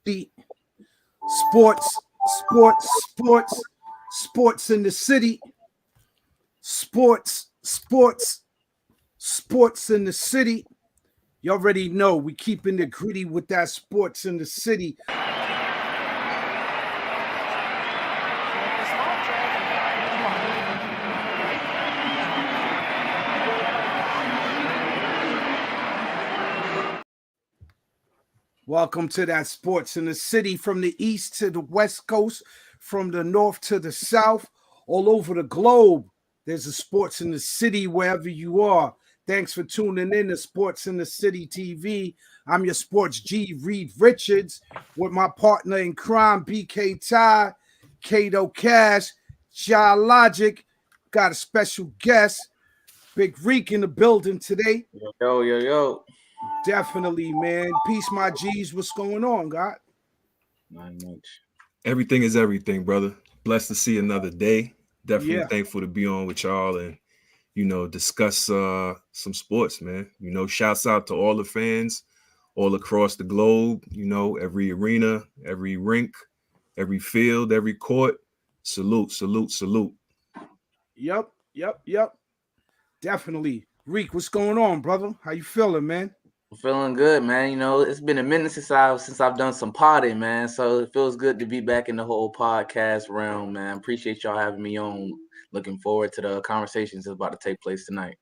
city. Sports in the city. Sports in the city. You already know we keeping it gritty with that sports in the city. Welcome to that sports in the city, from the east to the west coast, from the north to the south, all over the globe. There's a sports in the city wherever you are. Thanks for tuning in to Sports in the City TV. I'm your sports G, Reed Richards, with my partner in crime, BK Ty, Kato Cash, Ja Logic. Got a special guest, Big Reek, in the building today. Yo. Definitely, man. Peace, my G's. What's going on, God? Not much. Everything is everything, brother. Blessed to see another day. Definitely Yeah. thankful to be on with y'all and, discuss some sports, man. Shouts out to all the fans all across the globe, every arena, every rink, every field, every court. Salute. Yep. Definitely. Reek, what's going on, brother? How you feeling, man? I'm feeling good, man. It's been a minute since I've done some potting, man. So it feels good to be back in the whole podcast realm, man. Appreciate y'all having me on. Looking forward to the conversations that's about to take place tonight.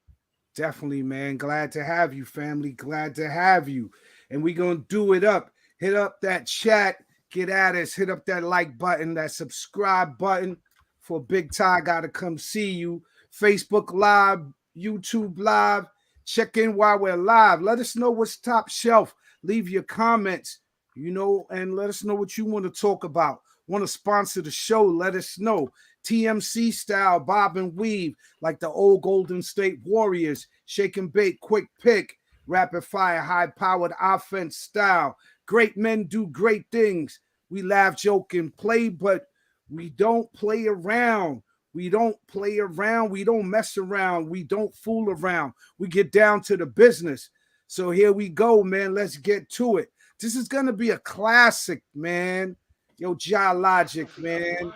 Definitely, man. Glad to have you, family. Glad to have you. And we're going to do it up. Hit up that chat. Get at us. Hit up that like button, that subscribe button for Big Ty. Got to come see you. Facebook Live, YouTube Live. Check in while we're live. Let us know what's top shelf. Leave your comments, and let us know what you want to talk about. Want to sponsor the show? Let us know. TMC style, bob and weave, like the old Golden State Warriors. Shake and bake, quick pick, rapid fire, high-powered offense style. Great men do great things. We laugh, joke, and play, but we don't play around. We don't play around. We don't mess around. We don't fool around. We get down to the business. So here we go, man. Let's get to it. This is going to be a classic, man. Yo, Ja Logic, man.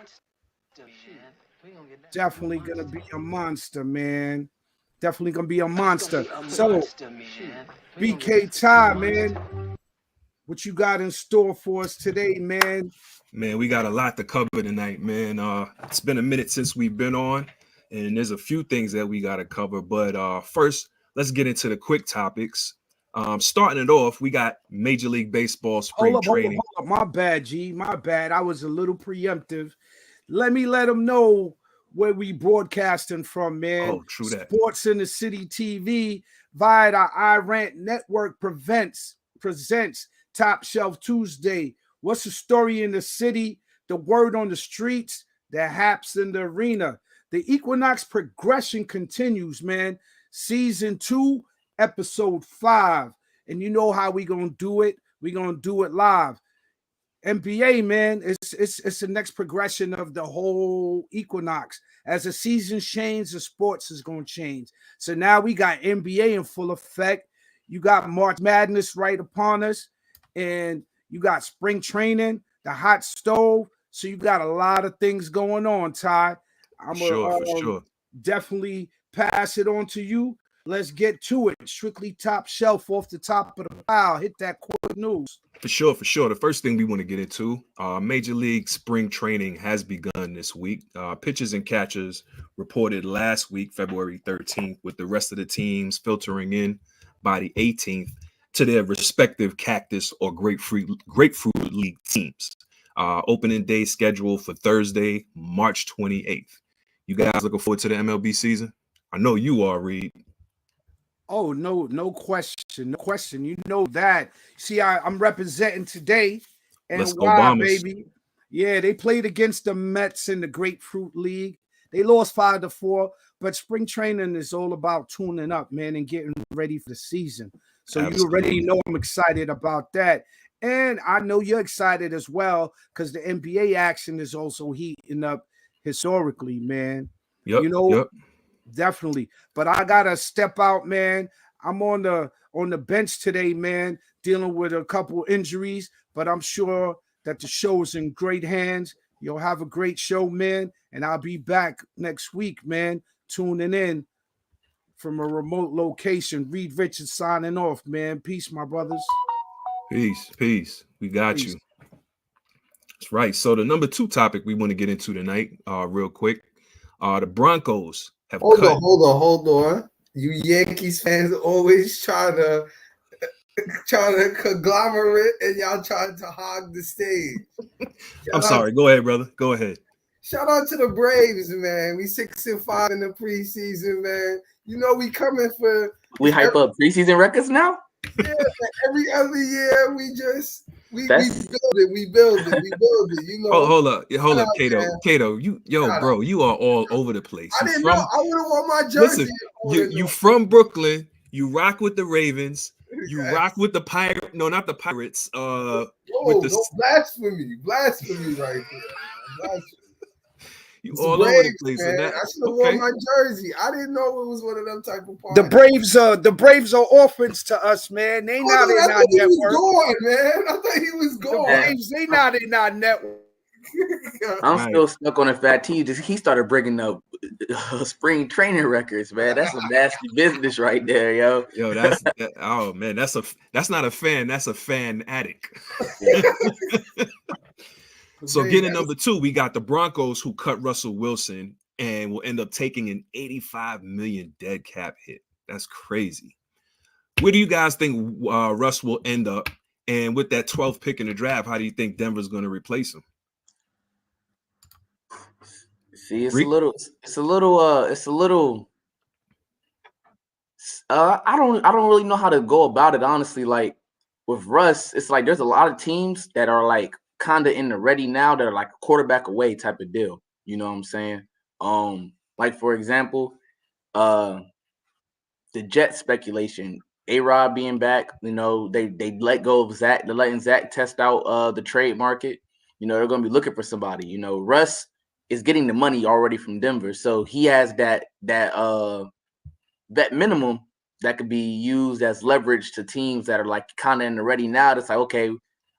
Definitely going to be a monster, man. Definitely going to be a monster. So, BK Ty, man, what you got in store for us today, man? Man, we got a lot to cover tonight, man. It's been a minute since we've been on, and there's a few things that we got to cover. But first, let's get into the quick topics. Starting it off, we got Major League Baseball spring training. Hold up. My bad, G. My bad. I was a little preemptive. Let them know where we broadcasting from, man. Oh, true that. Sports in the City TV via the iRant Network presents Top Shelf Tuesday. What's the story in the city? The word on the streets, the haps in the arena. The Equinox progression continues, man. Season 2, episode 5. And you know how we gonna do it. We gonna do it live. NBA, man, it's the next progression of the whole Equinox. As the season changes, the sports is gonna change. So now we got NBA in full effect. You got March Madness right upon us, and you got spring training, the hot stove. So you got a lot of things going on, Ty. I'm sure. Definitely pass it on to you. Let's get to it. Strictly top shelf off the top of the pile. Hit that quick news. For sure. The first thing we want to get into, Major League spring training has begun this week. Pitchers and catchers reported last week, February 13th, with the rest of the teams filtering in by the 18th to their respective Cactus or Grapefruit League teams. Opening day scheduled for Thursday, March 28th. You guys looking forward to the MLB season? I know you are, Reed. Oh, no question. You know that. See, I'm representing today. And Let's go why, Bombers. baby? Yeah, they played against the Mets in the Grapefruit League. They lost 5-4, but spring training is all about tuning up, man, and getting ready for the season. So Absolutely. You already know I'm excited about that. And I know you're excited as well because the NBA action is also heating up historically, man. Yep. Definitely. But I got to step out, man. I'm on the bench today, man, dealing with a couple injuries, but I'm sure that the show is in great hands. You'll have a great show, man, and I'll be back next week, man, tuning in from a remote location. Reed Richards signing off, man. Peace, my brothers. Peace. We got Peace. you. That's right. So the number 2 topic we want to get into tonight, real quick, the Broncos have Hold on. You Yankees fans always trying to conglomerate, and y'all trying to hog the stage. I'm sorry. Go ahead, brother. Go ahead. Shout out to the Braves, man. We 6-5 in the preseason, man. You know we coming for. We hype up preseason records now. Yeah, every other year we build it. You know. Hold up, Kato. Man. Kato, bro, you are all over the place. I didn't know. I would have worn my jersey. Listen, you from Brooklyn. You rock with the Ravens. You rock with the Pirates. No, not the Pirates. Don't blasphemy right there. Blasphemy. You all over the place. Man. I should have worn my jersey. I didn't know it was one of them type of parties. The Braves are orphans to us, man. They not in our network. Man. I thought he was gone. The Braves, they not in our network. I'm still stuck on the fact he started bringing up spring training records, man. That's some nasty business right there, yo. Yo, oh man, that's not a fan. That's a fan addict. So getting number 2, we got the Broncos who cut Russell Wilson and will end up taking an $85 million dead cap hit. That's crazy. Where do you guys think Russ will end up? And with that 12th pick in the draft, how do you think Denver's going to replace him? See, it's a little. I don't really know how to go about it, honestly. Like with Russ, it's like there's a lot of teams that are like kind of in the ready now that are like a quarterback away type of deal. You know what I'm saying? Like for example, the Jets speculation, A-Rod being back, you know, they let go of Zach. They're letting Zach test out the trade market. You know, they're going to be looking for somebody. You know, Russ is getting the money already from Denver, so he has that minimum that could be used as leverage to teams that are like kind of in the ready now. That's like, okay,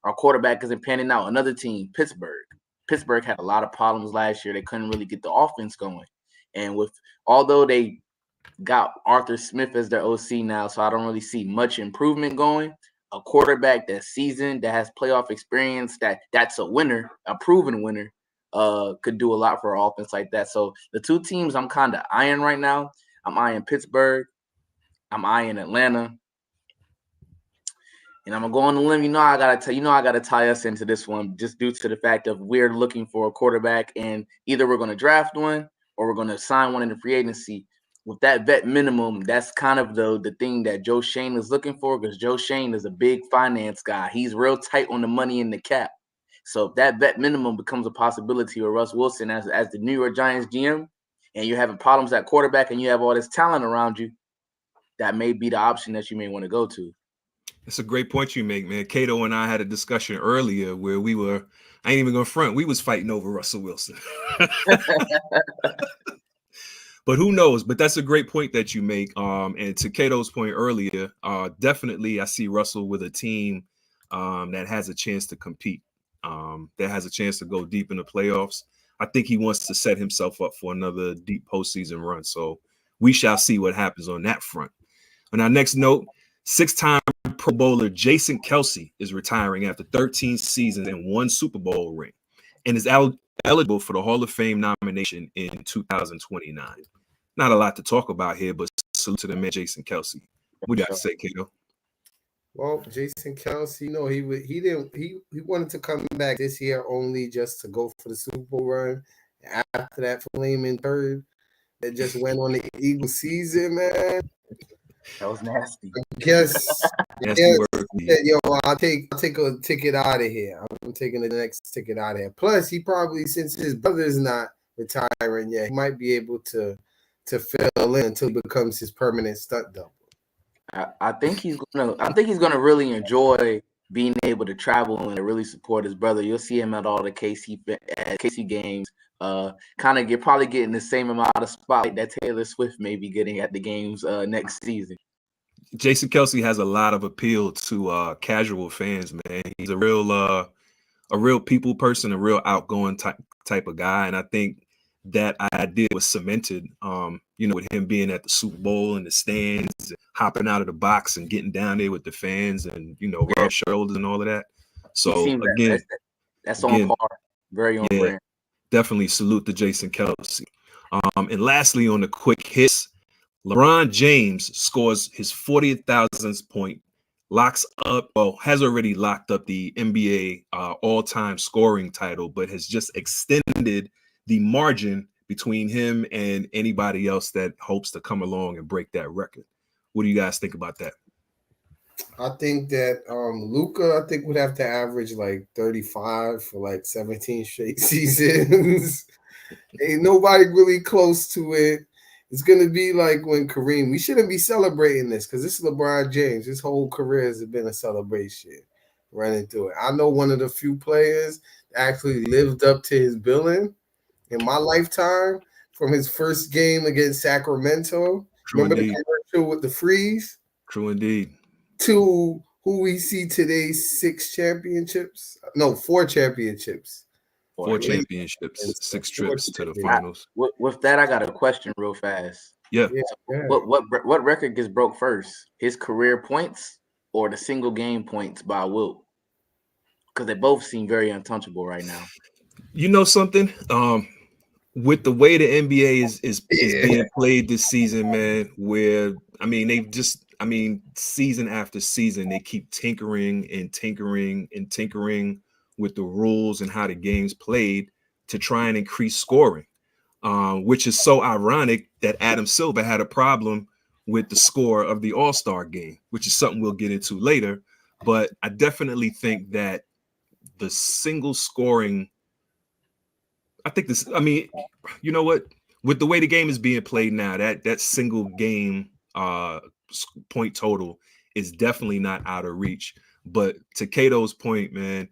our quarterback isn't panning out. Another team, Pittsburgh. Pittsburgh had a lot of problems last year. They couldn't really get the offense going, and although they got Arthur Smith as their OC now, so I don't really see much improvement going. A quarterback that's seasoned, that has playoff experience, that's a winner, a proven winner, could do a lot for an offense like that. So the 2 teams I'm kind of eyeing right now, I'm eyeing Pittsburgh, I'm eyeing Atlanta, and I'm gonna go on the limb. I gotta tie us into this one just due to the fact of we're looking for a quarterback, and either we're gonna draft one or we're gonna sign one in the free agency. With that vet minimum, that's kind of the thing that Joe Schoen is looking for, because Joe Schoen is a big finance guy. He's real tight on the money in the cap. So if that vet minimum becomes a possibility with Russ Wilson as the New York Giants GM, and you're having problems at quarterback and you have all this talent around you, that may be the option that you may want to go to. It's a great point you make, man. Cato and I had a discussion earlier where I ain't even gonna front, we was fighting over Russell Wilson. But who knows? But that's a great point that you make. And to Cato's point earlier, definitely I see Russell with a team that has a chance to compete, that has a chance to go deep in the playoffs. I think he wants to set himself up for another deep postseason run. So we shall see what happens on that front. On our next note, 6-time Pro Bowler Jason Kelce is retiring after 13 seasons and 1 Super Bowl ring, and is eligible for the Hall of Fame nomination in 2029. Not a lot to talk about here, but salute to the man, Jason Kelce. What do you got to say, Kato? Well, Jason Kelce, he wanted to come back this year only just to go for the Super Bowl run. After that flaming third that just went on the Eagles season, man. That was nasty. I'll take a ticket out of here. I'm taking the next ticket out of here. Plus, he probably, since his brother's not retiring yet, he might be able to fill in until he becomes his permanent stunt double. I think he's gonna really enjoy being able to travel and really support his brother. You'll see him at all the KC games. Probably getting the same amount of spotlight that Taylor Swift may be getting at the games next season. Jason Kelsey has a lot of appeal to casual fans, man. He's a real people person, a real outgoing type of guy, and I think that idea was cemented, with him being at the Super Bowl in the stands, hopping out of the box and getting down there with the fans, and rub shoulders and all of that. So again, that's on par, very on brand. Definitely salute to Jason Kelsey. And lastly, on the quick hits, LeBron James scores his 40,000th point, has already locked up the NBA all-time scoring title, but has just extended the margin between him and anybody else that hopes to come along and break that record. What do you guys think about that? I think that Luka, would have to average like 35 for like 17 straight seasons. Ain't nobody really close to it. It's gonna be like when Kareem. We shouldn't be celebrating this because this is LeBron James. His whole career has been a celebration, running through it. I know one of the few players that actually lived up to his billing in my lifetime from his first game against Sacramento. True Remember indeed. the commercial with the freeze? True indeed. To who we see today, 4 championships. 4 championships, 6 trips to the finals. With that, I got a question real fast. Yeah. What record gets broke first? His career points or the single game points by Wilt? Because they both seem very untouchable right now. You know something? With the way the NBA is being played this season, man, where season after season, they keep tinkering with the rules and how the game's played to try and increase scoring, which is so ironic that Adam Silver had a problem with the score of the All-Star game, which is something we'll get into later. But I definitely think that the single scoring, you know what? With the way the game is being played now, that single game point total is definitely not out of reach. But to Cato's point, man,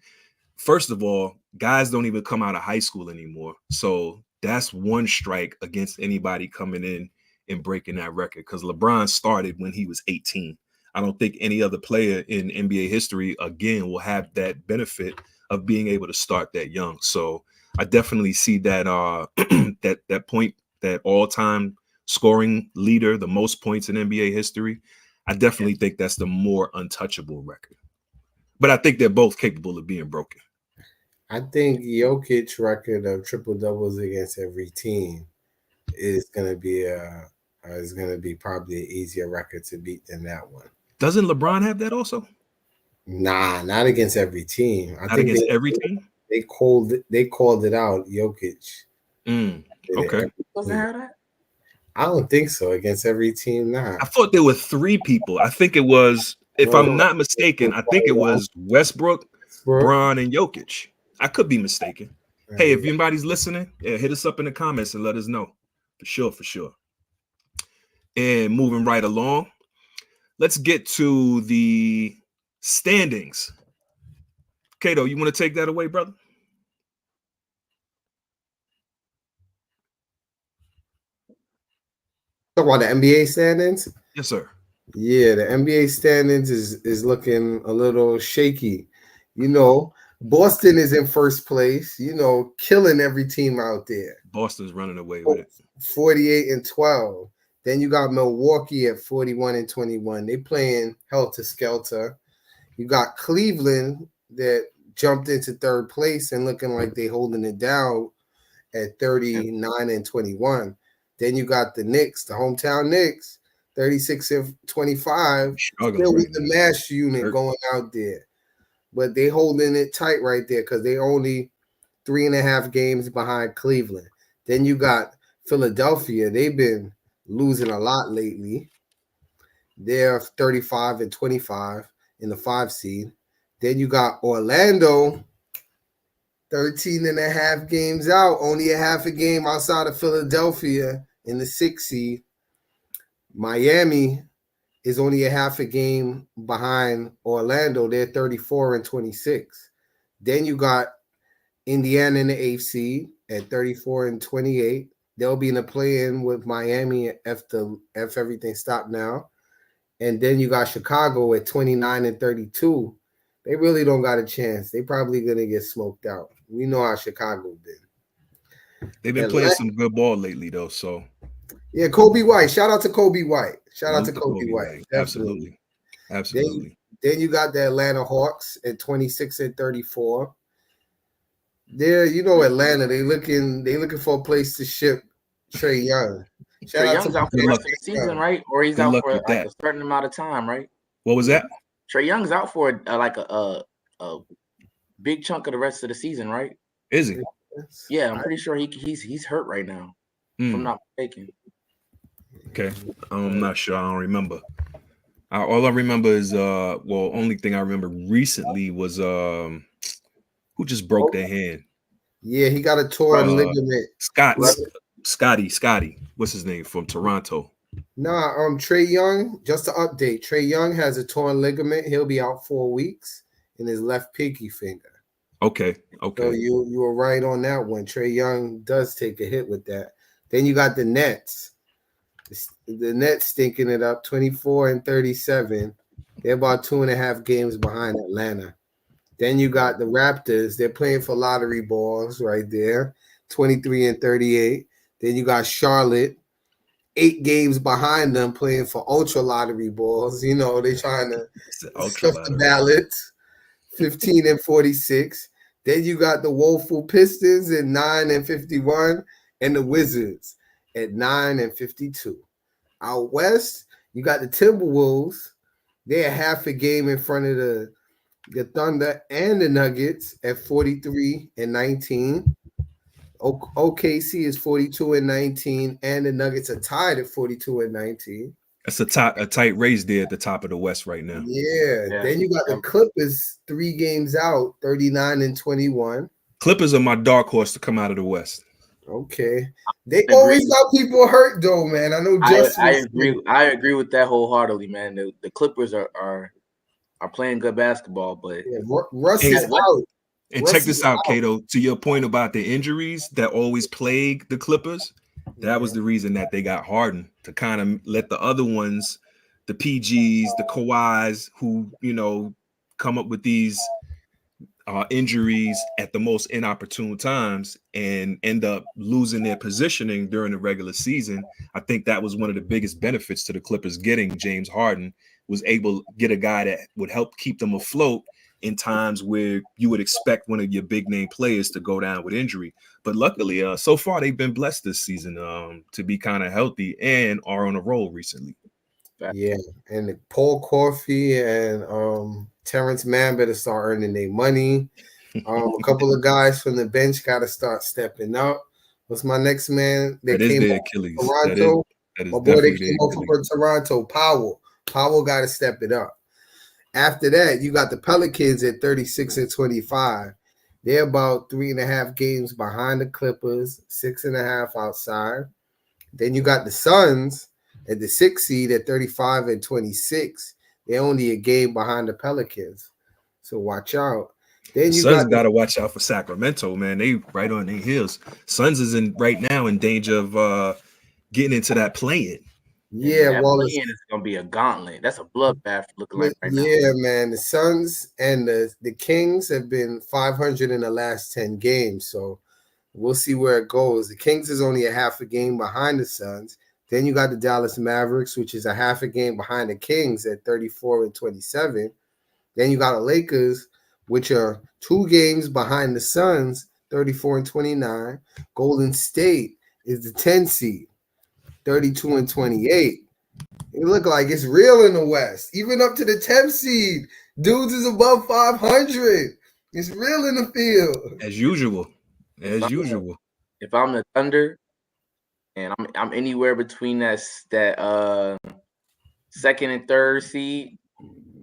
first of all, guys don't even come out of high school anymore. So that's one strike against anybody coming in and breaking that record, because LeBron started when he was 18. I don't think any other player in NBA history, again, will have that benefit of being able to start that young. So I definitely see that that point, that all-time scoring leader, the most points in NBA history. I definitely think that's the more untouchable record. But I think they're both capable of being broken. I think Jokic's record of triple doubles against every team is going to be probably an easier record to beat than that one. Doesn't LeBron have that also? Nah, not against every team. Not against every team. They called it out. Jokic. Okay. Doesn't have that? I don't think so. Against every team, nah. I thought there were 3 people. I think it was, if I'm not mistaken, I think it was Westbrook, Bron, and Jokic. I could be mistaken. Hey, if anybody's listening, hit us up in the comments and let us know. For sure. And moving right along, let's get to the standings. Cato, you want to take that away, brother? Talk about the NBA standings? Yes, sir. Yeah, the NBA standings is looking a little shaky. Boston is in first place, killing every team out there. Boston's running away with it. 48-12. Then you got Milwaukee at 41-21. They playing helter skelter. You got Cleveland that jumped into third place and looking like they holding it down at 39-21. Then you got the Knicks, the hometown Knicks, 36-25. Still with the mash unit going out there. But they holding it tight right there because they only 3.5 games behind Cleveland. Then you got Philadelphia. They've been losing a lot lately. They're 35-25 in the 5 seed. Then you got Orlando, 13.5 games out, only a half a game outside of Philadelphia in the 6 seed. Miami is only a half a game behind Orlando. They're 34-26. Then you got Indiana in the 8th seed at 34-28. They'll be in the play-in with Miami if everything stopped now. and then you got Chicago at 29-32. They really don't got a chance. They probably gonna get smoked out. We know how Chicago been. They've been playing some good ball lately, though. So yeah, Kobe White. Shout out to Kobe White. Shout out to salute Kobe White. Definitely. Absolutely. Then you got the Atlanta Hawks at 26-34. There, you know, Atlanta, they looking for a place to ship Trae Young. Trae Young's out for the rest of the season, right? Or he's out for like a certain amount of time, right? What was that? Trae Young's out for like a big chunk of the rest of the season, right? Is he? Yeah, I'm pretty sure he's hurt right now. If I'm not mistaken. Okay, I'm not sure. I don't remember. All I remember is only thing I remember recently was who just broke their hand. Yeah, he got a torn ligament. Scotty. What's his name from Toronto? Nah, Trae Young. Just to update, Trae Young has a torn ligament. He'll be out 4 weeks in his left pinky finger. Okay. So you were right on that one. Trae Young does take a hit with that. Then you got the Nets. The Nets stinking it up, 24-37. They're about 2.5 games behind Atlanta. Then you got the Raptors. They're playing for lottery balls right there, 23-38. Then you got Charlotte, 8 games behind them, playing for ultra lottery balls. You know, they're trying to stuff the ballots, 15-46. Then you got the woeful Pistons at 9-51, and the Wizards at 9-52. Out west, you got the Timberwolves. They're half a game in front of the Thunder and the Nuggets at 43-19. OKC is 42-19, and the Nuggets are tied at 42-19. That's a tight race there at the top of the West right now. Yeah. Then you got the Clippers 3 games out, 39-21. Clippers are my dark horse to come out of the West. Okay. They always got people hurt though, man. I know I agree with that wholeheartedly, man. The Clippers are playing good basketball, but Russ is out. And check this out, Kato. To your point about the injuries that always plague the Clippers, that was the reason that they got Harden, to kind of let the other ones, the PGs, the Kawhis, who, you know, come up with these injuries at the most inopportune times and end up losing their positioning during the regular season. I think that was one of the biggest benefits to the Clippers getting James Harden, was able to get a guy that would help keep them afloat in times where you would expect one of your big name players to go down with injury. But luckily, so far they've been blessed this season to be kind of healthy and are on a roll recently. Yeah, and Paul Coffey and Terrence Mann better start earning their money. A couple of guys from the bench got to start stepping up. What's my next man? That is their Achilles. Toronto. That is my boy, they came up from Toronto. Powell got to step it up. After that, you got the Pelicans at 36-25. They're about 3.5 games behind the Clippers, 6.5 outside. Then you got the Suns at the 6th seed at 35-26. They're only a game behind the Pelicans, so watch out. Then you Suns got to watch out for Sacramento, man. They right on their heels. Suns is right now in danger of getting into that play-in. Yeah, it's gonna be a gauntlet. That's a bloodbath looking like right now. Yeah, man. The Suns and the Kings have been 500 in the last 10 games, so we'll see where it goes. The Kings is only a half a game behind the Suns. Then you got the Dallas Mavericks, which is a half a game behind the Kings at 34-27. Then you got the Lakers, which are 2 games behind the Suns, 34-29. Golden State is the 10 seed, 32-28. It look like it's real in the West. Even up to the 10th seed, dudes is above 500. It's real in the field. As usual. If I'm the Thunder, and I'm anywhere between that second and third seed,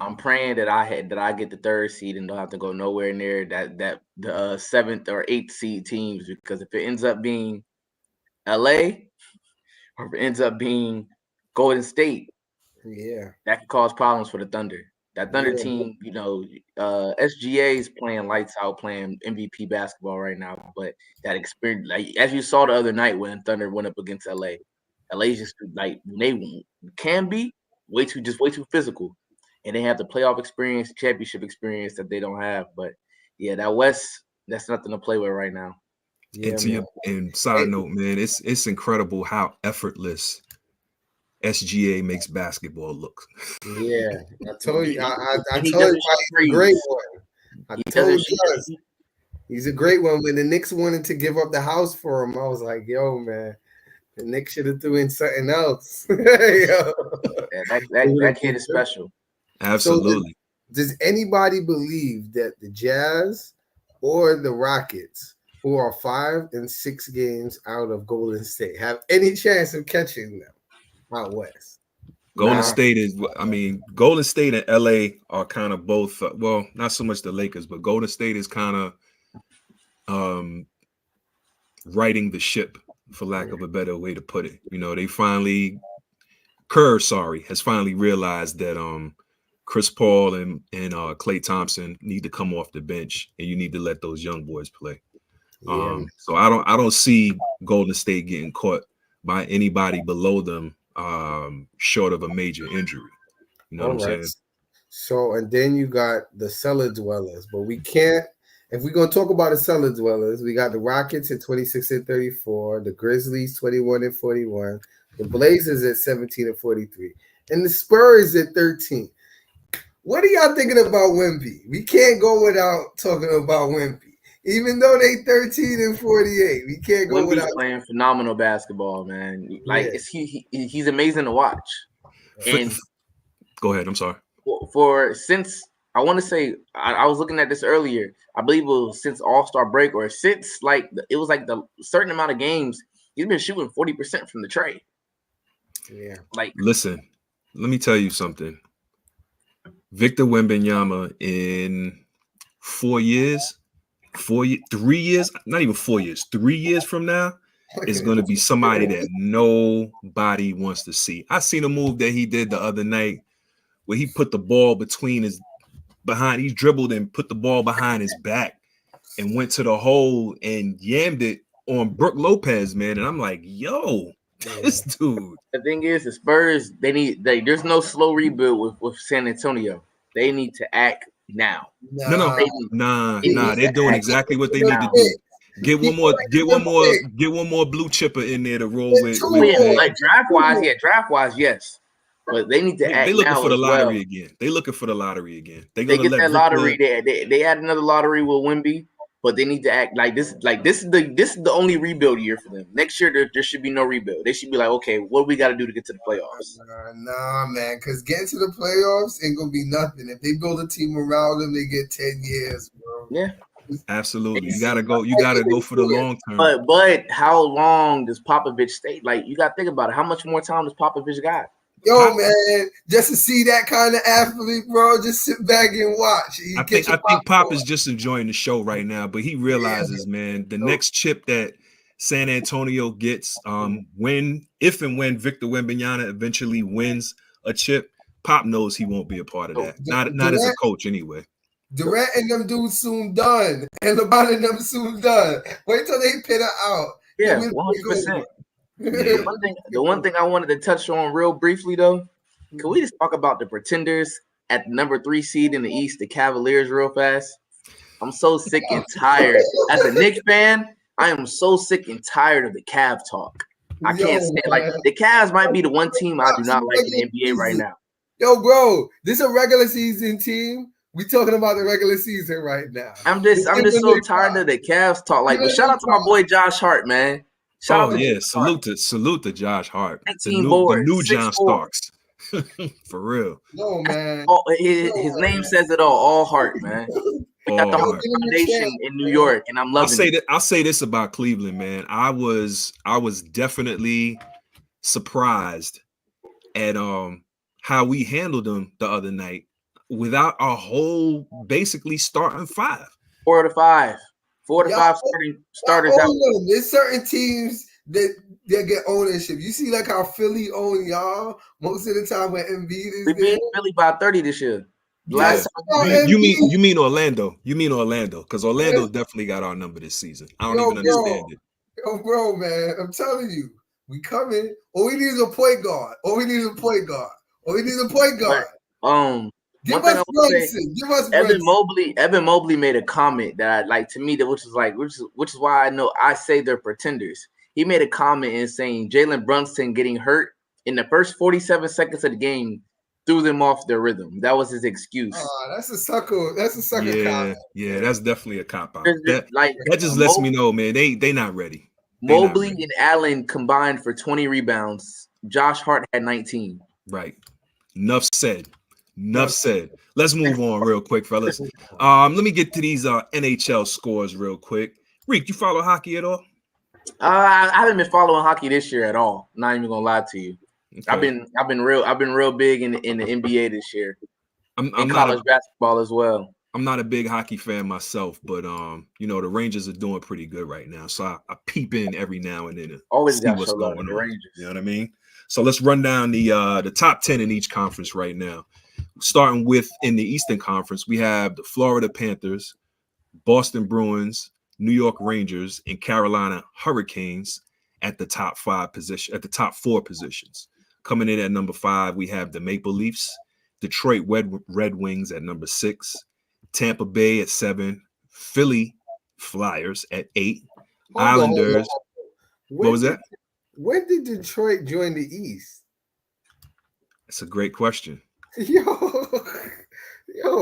I'm praying that I get the third seed and don't have to go nowhere near the 7th or 8th seed teams, because if it ends up being LA or if it ends up being Golden State, that could cause problems for the Thunder. That Thunder team, you know, SGA is playing lights out, playing MVP basketball right now. But that experience, like as you saw the other night when Thunder went up against LA just like they can be, way too physical, and they have the playoff experience, championship experience that they don't have. But yeah, that West, that's nothing to play with right now. Yeah, And side note, man, it's incredible how effortless SGA makes basketball look. Yeah, I told you. I He told doesn't you shoot he's a threes. great one. I He told doesn't you shoot. he's a great one. When the Knicks wanted to give up the house for him, I was like, "Yo, man, the Knicks should have threw in something else." Yo. Yeah, that kid is special. Absolutely. So does anybody believe that the Jazz or the Rockets, who are 5 and 6 games out of Golden State, have any chance of catching them out west? Golden State and LA are kind of both, well, not so much the Lakers, but Golden State is kind of righting the ship, for lack of a better way to put it. You know, Kerr has finally realized that Chris Paul and Klay Thompson need to come off the bench, and you need to let those young boys play. Yeah. So I don't see Golden State getting caught by anybody below them, short of a major injury. You know what I'm saying? So, and then you got the cellar dwellers, but we can't. If we're gonna talk about the cellar dwellers, we got the Rockets at 26 and 34, the Grizzlies 21 and 41, the Blazers at 17 and 43, and the Spurs at 13. What are y'all thinking about Wemby? We can't go without talking about Wemby. Even though they 13 and 48, we can't go Wemby's without playing phenomenal basketball, man. Like he's amazing to watch. And go ahead. I'm sorry. Since I want to say I was looking at this earlier. I believe it was since All-Star break or since it was like the certain amount of games he's been shooting 40% from the trade. Yeah. Listen, let me tell you something. Victor Wembanyama in 3 years, not even 4 years, 3 years from now is going to be somebody that nobody wants to see. I seen a move that he did the other night where he put the ball he dribbled and put the ball behind his back and went to the hole and yammed it on Brook Lopez, man. And I'm like, yo, this dude. The thing is, the Spurs, there's no slow rebuild with San Antonio. They need to act now. Nah. They're doing exactly what they need to do. Get one more blue chipper in there to roll with. Like draft wise, yes. But they need to act. They looking now for the lottery well. again. They looking for the lottery again. They get that lottery. They add another lottery with Wemby, but they need to act like this. Like this is the only rebuild year for them. Next year there should be no rebuild. They should be like, okay, what we got to do to get to the playoffs? Nah, man, because getting to the playoffs ain't gonna be nothing. If they build a team around them, they get 10 years, bro. Yeah. Absolutely. You gotta go for the long term. But how long does Popovich stay? Like, you gotta think about it. How much more time does Popovich got? Yo, man, just to see that kind of athlete, bro, just sit back and watch. I think Pop is just enjoying the show right now, but he realizes, man, the next chip that San Antonio gets, if and when Victor Wembanyama eventually wins a chip, Pop knows he won't be a part of that. Not as a coach anyway. Durant and them dudes soon done, and LeBron and them soon done. Wait till they pit her out. Yeah, 100%. The one thing I wanted to touch on real briefly, though, can we just talk about the pretenders at the number 3 seed in the East, the Cavaliers, real fast? I'm so sick and tired. As a Knicks fan, I am so sick and tired of the Cav talk. I can't stand the Cavs might be the one team I do not like in the NBA right now. Yo, bro, this is a regular season team. We talking about the regular season right now. I'm just so tired of the Cavs talk. But shout out to my boy Josh Hart, man. Salute to Josh Hart. The new John Starks. For real. No, man. His name says it all Hart, man. We got the Hart Foundation in New York, and I'm loving it. I'll say this about Cleveland, man. I was definitely surprised at how we handled them the other night without our whole basically starting 5. 4 to 5 starters out. There's certain teams that get ownership. You see, like how Philly own y'all most of the time when Embiid is we beat Philly by 30 this year. You mean Orlando? You mean Orlando? Because Orlando definitely got our number this season. I don't even understand it. Yo, bro, man, I'm telling you, we coming. All we need is a point guard. Oh, we need a point guard. One Give thing I us want to say, Brunson. Give us Evan Brunson. Mobley made a comment that like to me that which is why I know I say they're pretenders. He made a comment in saying Jalen Brunson getting hurt in the first 47 seconds of the game threw them off their rhythm. That was his excuse. That's a sucker. That's a sucker comment. Yeah, that's definitely a cop out. Like That just lets me know, man, they not ready. Mobley and Allen combined for 20 rebounds. Josh Hart had 19. Right. Enough said. Let's move on real quick, fellas. Let me get to these NHL scores real quick. Reek, you follow hockey at all? I haven't been following hockey this year at all. Not even gonna lie to you. Okay. I've been real big in the NBA this year. I'm college basketball as well. I'm not a big hockey fan myself, but the Rangers are doing pretty good right now. So I peep in every now and then to Always see what's going on. The Rangers. You know what I mean? So let's run down the top 10 in each conference right now. Starting with in the Eastern Conference, we have the Florida Panthers, Boston Bruins, New York Rangers, and Carolina Hurricanes at the top 4 positions. Coming in at number 5, we have the Maple Leafs, Detroit Red Wings at number 6, Tampa Bay at 7, Philly Flyers at 8, Islanders. What was that? When did Detroit join the East? That's a great question. Yo,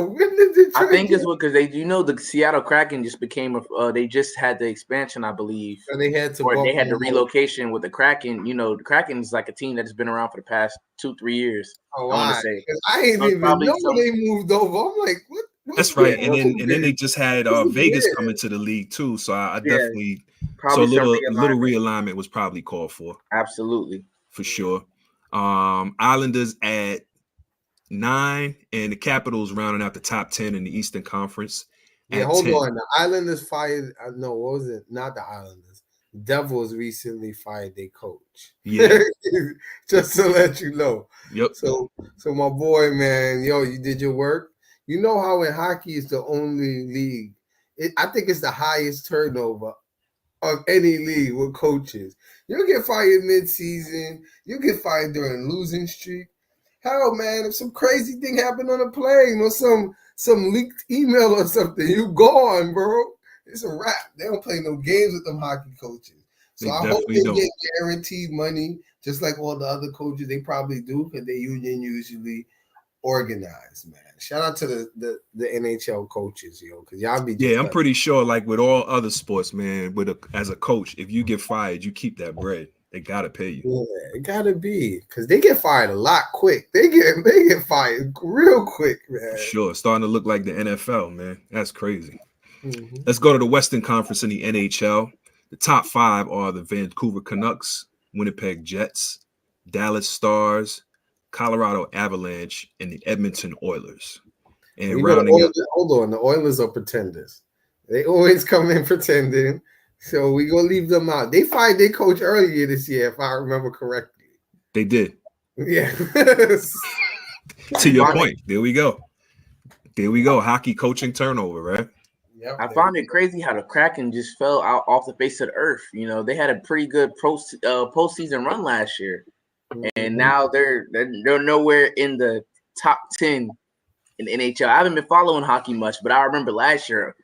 when did Detroit? I think it's because the Seattle Kraken just became they just had the expansion, I believe. So they had to the relocation with the Kraken. The Kraken is like a team that's been around for the past 2-3 years. Oh, I want to say. I ain't even know when they moved over. I'm like, what? That's right. And then they just had Vegas come into the league too. So I definitely so a little realignment was probably called for. Absolutely. For sure. Islanders at 9 and the Capitals rounding out the top 10 in the Eastern Conference. Yeah, hold 10. On. The Islanders fired. No, what was it? Not the Islanders. Devils recently fired their coach. Yeah. Just to let you know. Yep. So my boy, man, you did your work. You know how in hockey is the only league. I think it's the highest turnover of any league with coaches. You get fired mid-season. You get fired during losing streak. Hell, man, if some crazy thing happened on a plane or some leaked email or something, you gone, bro. It's a wrap. They don't play no games with them hockey coaches. So I hope they get guaranteed money, just like all the other coaches. They probably do because they union usually organized, man. Shout out to the NHL coaches, because y'all be. Yeah, I'm pretty sure, like with all other sports, man, as a coach, if you get fired, you keep that bread. They gotta pay you. Yeah, it gotta be because they get fired a lot quick. They get fired real quick, man. Sure, starting to look like the NFL, man. That's crazy. Mm-hmm. Let's go to the Western Conference in the NHL. The top 5 are the Vancouver Canucks, Winnipeg Jets, Dallas Stars, Colorado Avalanche, and the Edmonton Oilers. And rounding up, hold on, the Oilers are pretenders. They always come in pretending. So we gonna leave them out. They fired their coach earlier this year, if I remember correctly. They did. Yeah. To your point, there we go. Hockey coaching turnover, right? Yep, I found it crazy how the Kraken just fell out off the face of the earth. They had a pretty good postseason run last year, and now they're nowhere in the top 10 in the NHL. I haven't been following hockey much, but I remember last year.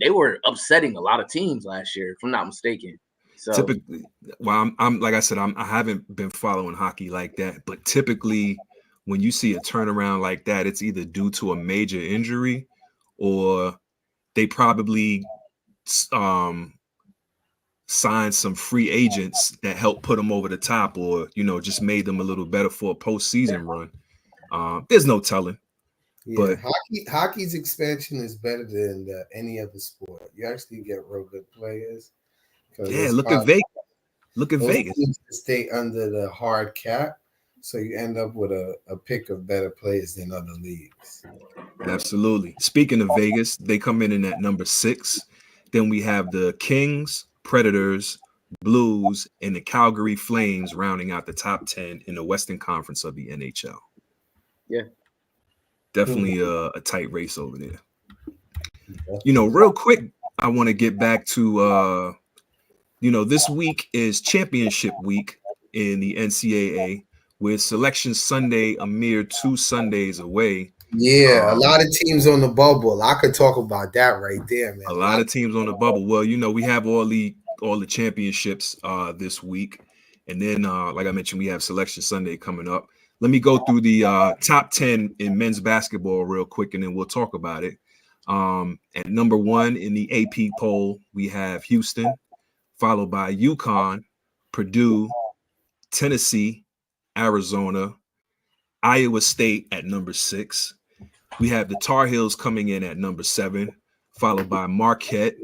They were upsetting a lot of teams last year, if I'm not mistaken. So typically, I'm like I said, I haven't been following hockey like that. But typically, when you see a turnaround like that, it's either due to a major injury, or they probably signed some free agents that helped put them over the top, or just made them a little better for a postseason run. There's no telling. Yeah, but hockey's expansion is better than any other sport. You actually get real good players. Yeah, look at Vegas. Look at Vegas. Stay under the hard cap, so you end up with a pick of better players than other leagues. Absolutely. Speaking of Vegas, they come in at number 6. Then we have the Kings, Predators, Blues, and the Calgary Flames rounding out the top 10 in the Western Conference of the NHL. Yeah. Definitely a tight race over there. Real quick, I want to get back to, this week is championship week in the NCAA, with Selection Sunday a mere 2 Sundays away. Yeah, a lot of teams on the bubble. I could talk about that right there, man. A lot of teams on the bubble. Well, we have all the championships this week, and then like I mentioned, we have Selection Sunday coming up. Let me go through the top 10 in men's basketball real quick, and then we'll talk about it. At number 1 in the AP poll, we have Houston, followed by UConn, Purdue, Tennessee, Arizona, Iowa State at number 6. We have the Tar Heels coming in at number 7, followed by Marquette,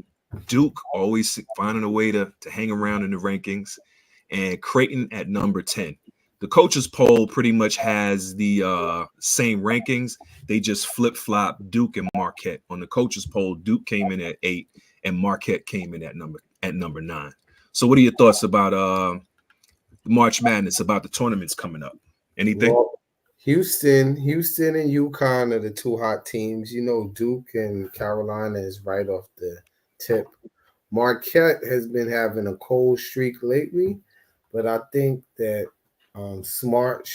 Duke, always finding a way to hang around in the rankings, and Creighton at number 10. The coaches poll pretty much has the same rankings. They just flip-flop Duke and Marquette. On the coaches poll, Duke came in at 8 and Marquette came in at number 9. So what are your thoughts about March Madness, about the tournaments coming up? Anything? Well, Houston and UConn are the 2 hot teams. Duke and Carolina is right off the tip. Marquette has been having a cold streak lately, but I think that Smart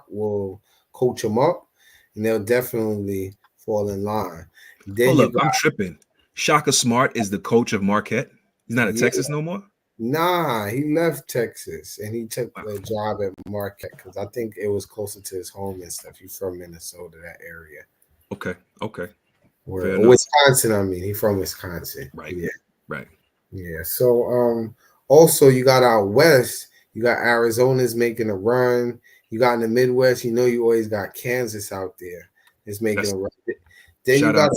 will coach them up, and they'll definitely fall in line. Then Hold up, I'm tripping. Shaka Smart is the coach of Marquette. He's not at Texas no more? Nah, he left Texas and he took a job at Marquette because I think it was closer to his home and stuff. He's from Minnesota, that area. Okay. Or Wisconsin, I mean. He's from Wisconsin. Right. Yeah. Right. Yeah. So also you got out west, you got Arizona's making a run. You got in the Midwest, you always got Kansas out there. It's making a run. Then shout out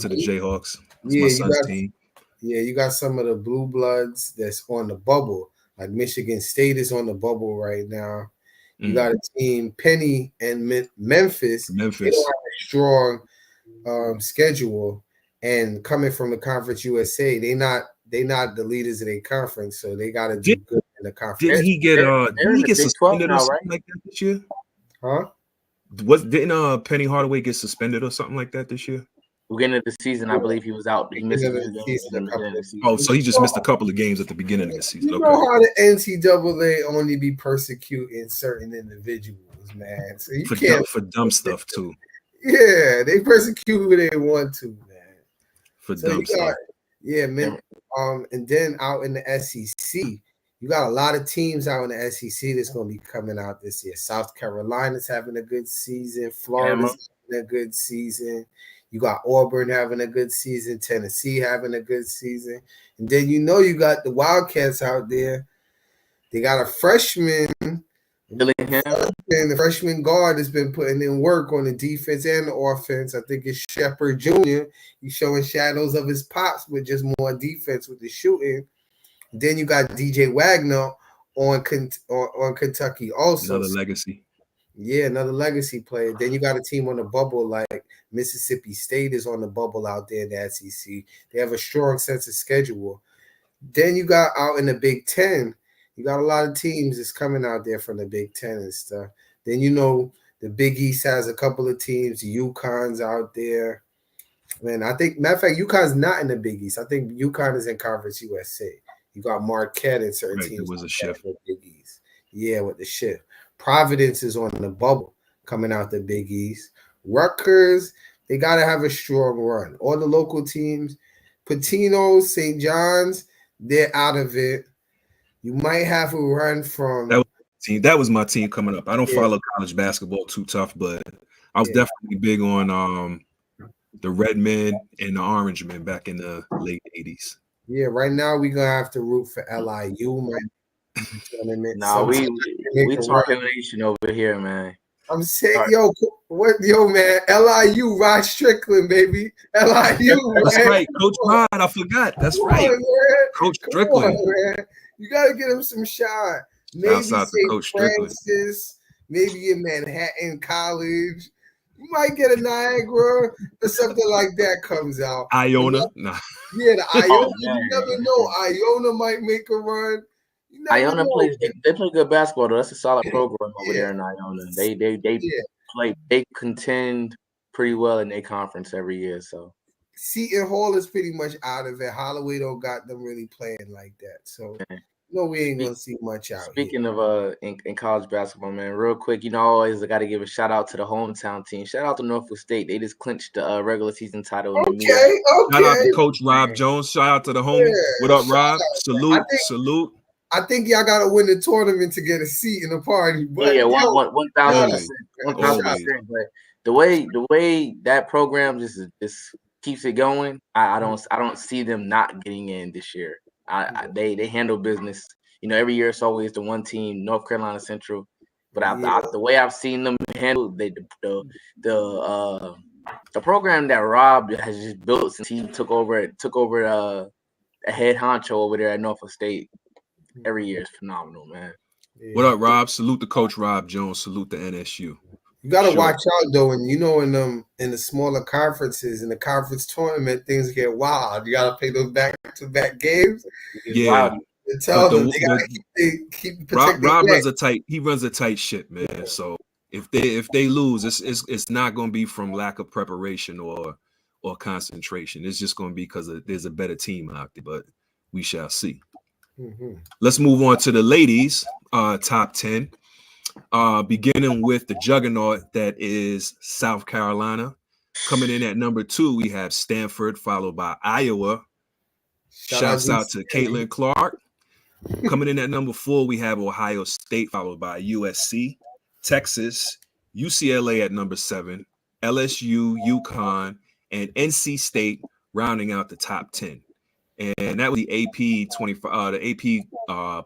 to the Jayhawks. That's my son's team. Yeah, you got some of the blue bloods that's on the bubble. Like Michigan State is on the bubble right now. You got a team, Penny and Memphis. They don't have a strong schedule, and coming from the Conference USA, they not the leaders of their conference, so they got to do good in the conference. Didn't he get suspended or something like that this year? Huh? Didn't Penny Hardaway get suspended or something like that this year? Beginning of the season, I believe he was out. He missed the season. Oh, so he just missed a couple of games at the beginning of the season. You know how the NCAA only be persecuting certain individuals, man. So you can't for dumb stuff too. Yeah, they persecute who they want to, man. For dumb stuff. Yeah, man. And then out in the SEC, you got a lot of teams out in the SEC that's going to be coming out this year. South Carolina's having a good season. Florida's having a good season. You got Auburn having a good season. Tennessee having a good season. And then you got the Wildcats out there. They got a freshman. And the freshman guard has been putting in work on the defense and the offense. I think it's Shepard Jr. He's showing shadows of his pops with just more defense with the shooting. Then you got DJ Wagner on Kentucky also. Another legacy. Yeah, another legacy player. Then you got a team on the bubble like Mississippi State is on the bubble out there in the SEC. They have a strong sense of schedule. Then you got out in the Big Ten. You got a lot of teams that's coming out there from the Big Ten and stuff. Then the Big East has a couple of teams. UConn's out there. Man, I think, matter of fact, UConn's not in the Big East. I think UConn is in Conference USA. You got Marquette and certain teams. It was a shift. Big East. Yeah, with the shift. Providence is on the bubble coming out the Big East. Rutgers, they got to have a strong run. All the local teams, Patino, St. John's, they're out of it. You might have a run from that was my team coming up. I don't follow college basketball too tough, but I was definitely big on the Redmen and the Orangemen back in the late 80s. Yeah, right now we're gonna have to root for LIU, man. We Tar Heel Nation over here, man. I'm saying, man, LIU, Rod Strickland, baby. LIU, That's right, Coach Rod. I forgot. That's right, Coach Strickland. Man. You gotta get him some shine. Maybe St. Francis, maybe in Manhattan College. You might get a Niagara or something like that comes out. Iona, nah. Yeah, the Iona. You never know. Iona might make a run. Iona plays. They play good basketball though. That's a solid program over there in Iona. They contend pretty well in their conference every year. So Seton Hall is pretty much out of it. Holloway don't got them really playing like that. So No, we ain't gonna see much out here. Speaking of in college basketball, man, real quick, you know, always I got to give a shout out to the hometown team. Shout out to Norfolk State. They just clinched the regular season title in the media. Okay. Shout out to Coach Rob Jones. Shout out to the homie. Yeah, What up, shout Rob? out. Salute. I think y'all gotta win the tournament to get a seat in the party. But Yeah, 1,000%. Always. But the way that program just keeps it going, I don't see them not getting in this year. They handle business. You know, every year it's always the one team, North Carolina Central. But the way I've seen them handle the program that Rob has just built since he took over a head honcho over there at Norfolk State every year is phenomenal, man. Yeah. What up, Rob? Salute to Coach Rob Jones. Salute to NSU. You gotta watch out though, and you know, in the smaller conferences, in the conference tournament, things get wild. You gotta play those back-to-back games. Yeah. Tell them they gotta keep Rob runs a tight ship, man. Yeah. So if they lose, it's not gonna be from lack of preparation or concentration. It's just gonna be because there's a better team out there, but we shall see. Mm-hmm. Let's move on to the ladies' top 10. Beginning with the juggernaut that is South Carolina. Coming in at number 2, we have Stanford, followed by Iowa. Shouts out to Caitlin Clark. Coming in at number 4, we have Ohio State, followed by USC, Texas, UCLA at number 7, LSU, UConn, and NC State rounding out the top 10. And that was the AP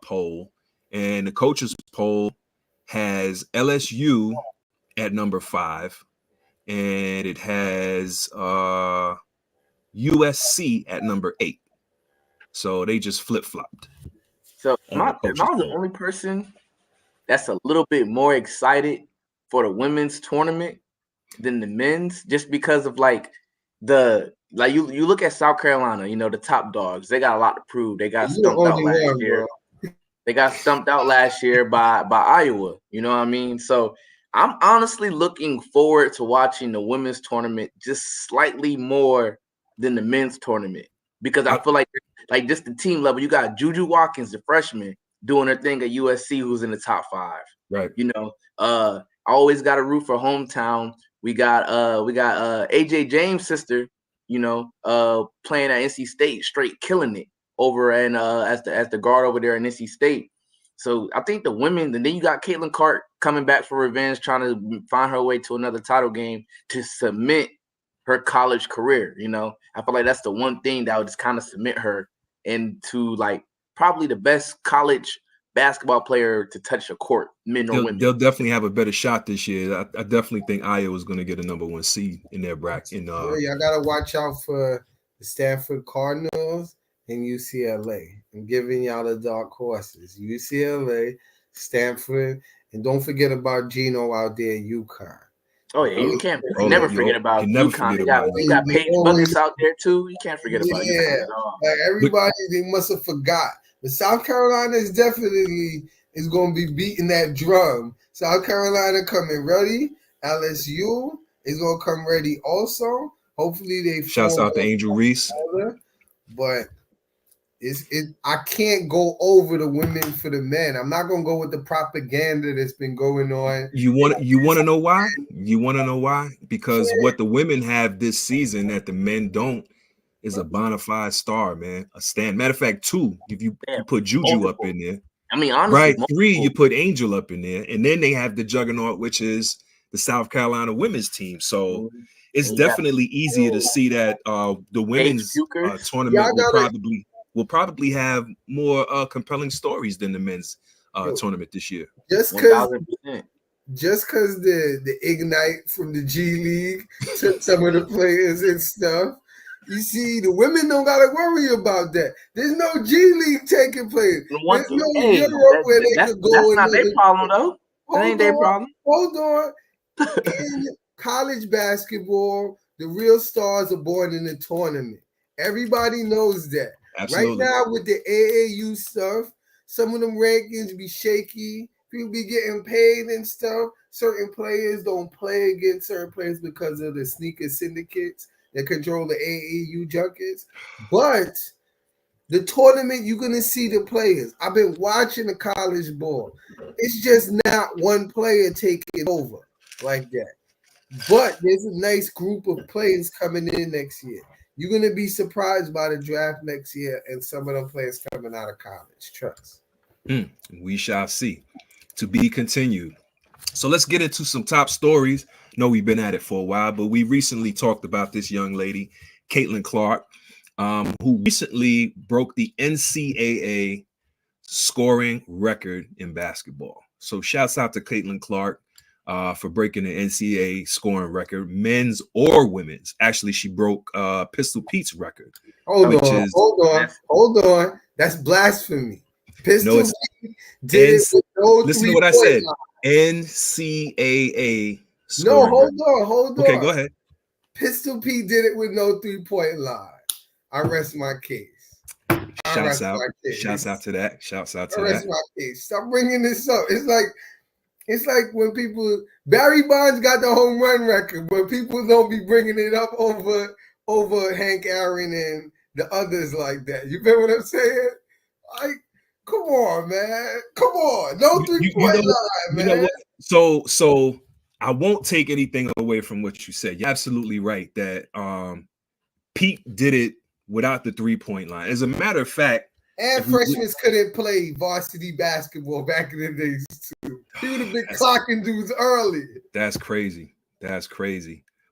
poll. And the coaches poll has LSU at number 5, and it has USC at number 8. So they just flip-flopped. So am I the only person that's a little bit more excited for the women's tournament than the men's, just because of you look at South Carolina, you know, the top dogs, they got a lot to prove. They got stumped out last year. They got stumped out last year by Iowa. You know what I mean? So I'm honestly looking forward to watching the women's tournament just slightly more than the men's tournament, because I feel like just the team level, you got Juju Watkins, the freshman, doing her thing at USC, who's in the top 5. Right. You know, I always got to root for hometown. We got AJ James' sister, you know, playing at NC State, straight killing it over and as the guard over there in NC State. So I think the women, and then you got Caitlin Clark coming back for revenge, trying to find her way to another title game to cement her college career. You know, I feel like that's the one thing that would just kind of cement her into probably the best college basketball player to touch a court, men or women. They'll definitely have a better shot this year. I definitely think Iowa's going to get a number 1 seed in their bracket. Y'all got to watch out for the Stanford Cardinals and UCLA. I'm giving y'all the dark horses. UCLA, Stanford, and don't forget about Gino out there at UConn. Oh yeah, you can't never forget about UConn. You got Peyton Buckets out there too. You can't forget about UConn at all. Everybody, they must have forgot. But South Carolina is definitely going to be beating that drum. South Carolina coming ready. LSU is going to come ready also. Hopefully they shouts out to Angel Reese. But I can't go over the women for the men. I'm not going to go with the propaganda that's been going on. You want to know why? You want to know why? Because what the women have this season that the men don't is a bona fide star, man. A stand. Matter of fact, 2, if you put Juju up in there. I mean, honestly, right? 3, you put Angel up in there, and then they have the juggernaut, which is the South Carolina women's team. So it's definitely easier to see that the women's tournament will probably have more compelling stories than the men's tournament this year. Just because the Ignite from the G League took some of the players and stuff. You see, the women don't got to worry about that. There's no G League taking place. There's no Europe where they could go. That's not their problem, though. That ain't their problem. Hold on. In college basketball, the real stars are born in the tournament. Everybody knows that. Absolutely. Right now with the AAU stuff, some of them rankings be shaky. People be getting paid and stuff. Certain players don't play against certain players because of the sneaker syndicates that control the AAU junkets. But The tournament, you're gonna see the players. I've been watching the college ball. It's just not one player taking over like that. But there's a nice group of players coming in next year. You're gonna be surprised by the draft next year and some of them players coming out of college. Trust. We shall see. To be continued. So let's get into some top stories. No, we've been at it for a while, but we recently talked about this young lady, Caitlin Clark, who recently broke the NCAA scoring record in basketball. So shouts out to Caitlin Clark for breaking the NCAA scoring record, men's or women's. Actually, she broke Pistol Pete's record. Hold on. That's blasphemy. Pistol Pete did it with no listen to what I said. NCAA scoring hold on. Okay, go ahead. Pistol Pete did it with no 3-point line. I rest my case. Shouts out to that. My case. Stop bringing this up. It's like when people Barry Bonds got the home run record, but people don't be bringing it up over Hank Aaron and the others like that. You feel what I'm saying? Like, come on, man. Come on. No 3-point line, man. You know what? So I won't take anything away from what you said. You're absolutely right that Pete did it without the 3-point line. As a matter of fact, and freshmen couldn't play varsity basketball back in the days too. He would have been clocking dudes early. That's crazy.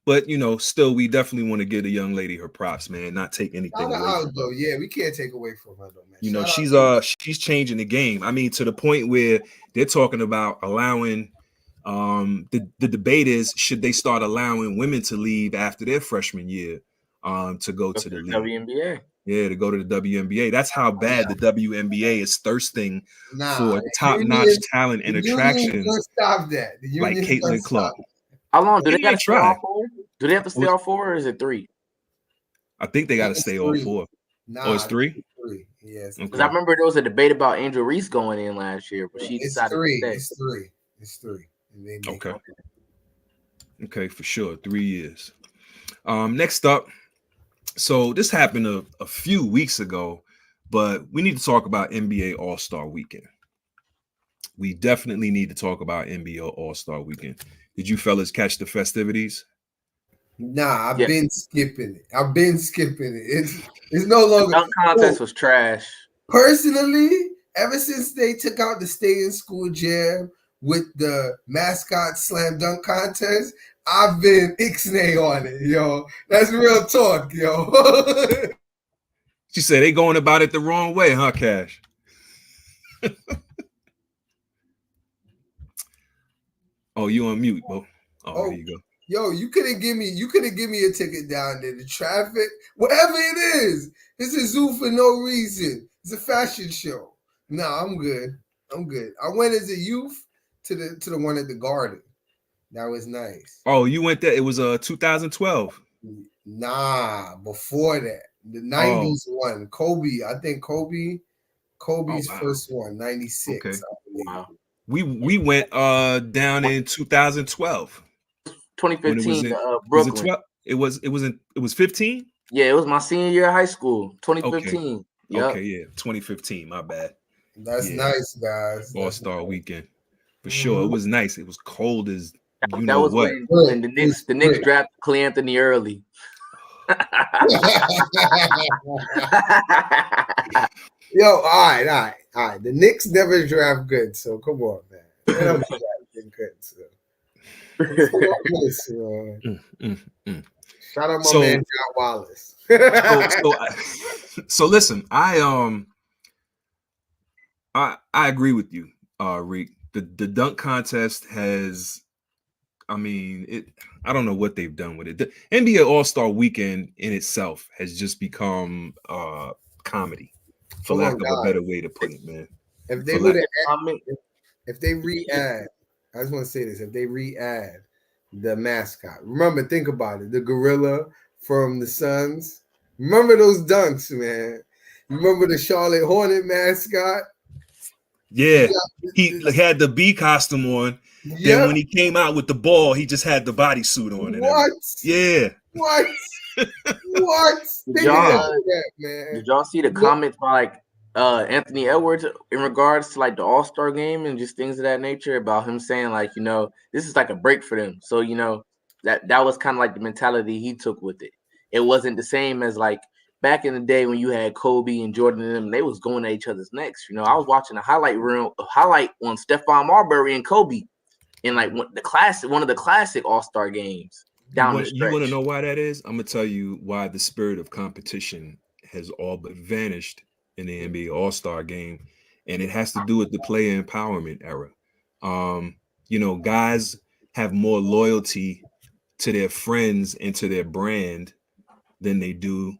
But still, we definitely want to give the young lady her props, man. Not take anything away from her. Yeah, we can't take away from her though, man. She's changing the game. I mean, to the point where they're talking about allowing. The debate is, should they start allowing women to leave after their freshman year to go to the league? WNBA. Yeah, to go to the WNBA. That's how bad the WNBA is thirsting for top-notch talent and attraction. Stop that. Like Caitlin Clark. How long do they got to stay all 4? Do they have to stay all 4, or is it 3? I think they got to stay all 4. It's 3? Yes. Because I remember there was a debate about Angel Reese going in last year, but she decided to stay. It's 3. Okay, for sure. 3 years. Next up. So this happened a few weeks ago, but we need to talk about NBA All-Star Weekend. We definitely need to talk about NBA All-Star Weekend. Did you fellas catch the festivities? Nah, I've been skipping it. It's no longer. The dunk contest was trash. Personally, ever since they took out the Stay in School Jam with the mascot slam dunk contest, I've been ixnay on it, yo. That's real talk, yo. She said they going about it the wrong way, huh, Cash? Oh, you on mute, bro. Oh, there you go. Yo, you couldn't give me a ticket down there. The traffic, whatever it is, it's a zoo for no reason. It's a fashion show. Nah, I'm good. I went as a youth to the one at the Garden. That was nice. Oh, you went there. It was 2012. Nah, before that, the 90s one. Kobe. I think Kobe's first one, 96. Okay. Wow. We went down in 2012. 2015, Brooklyn. It was 15? Yeah, it was my senior year of high school, 2015. Okay, yep. Okay, yeah, 2015. My bad. That's nice, guys. All-Star Weekend for sure. It was nice. It was cold as that was what. When the Knicks drafted Clay Anthony early. Yo, all right. The Knicks never draft good, so come on, man. They don't draft good, so. Shout out my man John Wallace. So listen, I agree with you, Rick. The dunk contest has, I don't know what they've done with it. The NBA All-Star Weekend in itself has just become comedy, for lack of a better way to put it, man. If they would have, if they re-add, I just want to say this: if they re-add the mascot, remember, think about it, the gorilla from the Suns. Remember those dunks, man. Remember the Charlotte Hornet mascot? Yeah, he had the bee costume on. Yeah. Then when he came out with the ball, he just had the bodysuit on. What? Yeah. What? What? They Y'all, didn't do that, man. Did y'all see the comments by like Anthony Edwards in regards to like the All-Star game and just things of that nature about him saying like, this is like a break for them. So, that was kind of like the mentality he took with it. It wasn't the same as like back in the day when you had Kobe and Jordan and them, they was going at each other's necks. I was watching a highlight on Stephon Marbury and Kobe in like one of the classic All-Star games down the stretch. You want to know why that is? I'm gonna tell you why the spirit of competition has all but vanished in the NBA All-Star game, and it has to do with the player empowerment era. Guys have more loyalty to their friends and to their brand than they do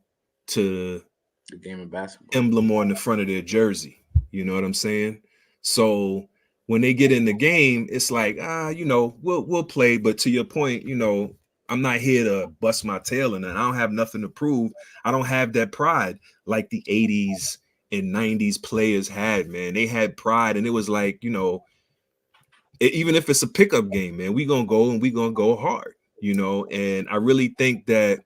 to the game of basketball emblem on the front of their jersey. You know what I'm saying? So when they get in the game, it's like, we'll play. But to your point, I'm not here to bust my tail in it. I don't have nothing to prove. I don't have that pride like the 80s and 90s players had, man. They had pride, and it was like, even if it's a pickup game, man, we're going to go and we're going to go hard, and I really think that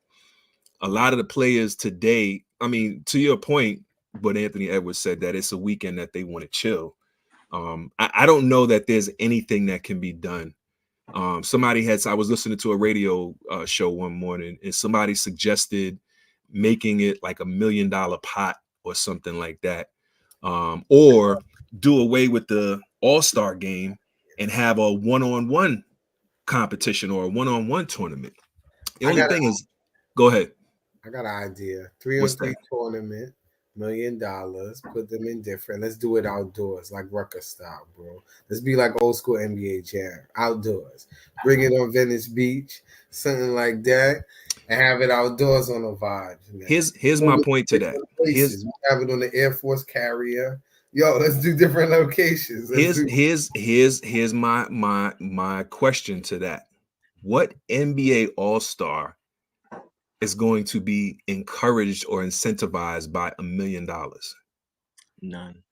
a lot of the players today, I mean, to your point, but Anthony Edwards said that it's a weekend that they want to chill. I don't know that there's anything that can be done. I was listening to a radio show one morning, and somebody suggested making it like $1 million pot or something like that, or do away with the All-Star game and have a one-on-one competition or a one-on-one tournament. The only thing is, go ahead. I got an idea. 3-on-3 tournament, $1 million. Put them in different. Let's do it outdoors, like Rucker style, bro. Let's be like old school NBA Jam, outdoors. Bring it on Venice Beach, something like that, and have it outdoors on the vibes. Man. Here's my point to that. We have it on the Air Force carrier. Yo, let's do different locations. Here's my question to that. What NBA All-Star is going to be encouraged or incentivized by $1 million? None.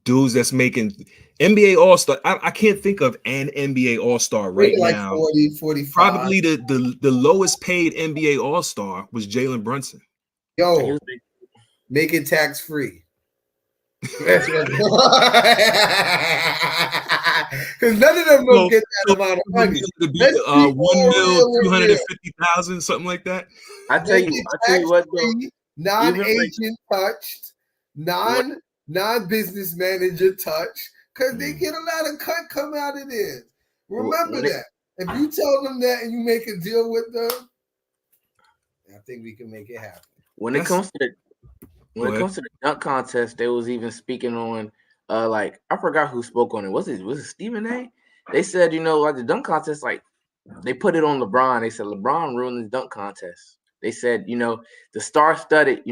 Dudes that's making NBA All-Star. I can't think of an NBA All-Star right now. 40, 45. Probably the lowest paid NBA All-Star was Jalen Brunson. Yo, make it tax-free. Because none of them don't get that amount of money. To be, 1,250,000, something like that. I tell you what, though, non-agent touched, non-business manager touched, because they get a lot of cut come out of this. Remember that. If you tell them that and you make a deal with them, I think we can make it happen. When it comes to the dunk contest, they was even speaking on like I forgot who spoke on it. Was it Stephen A? They said, like the dunk contest, like they put it on LeBron. They said LeBron ruined the dunk contest. They said, the star-studded,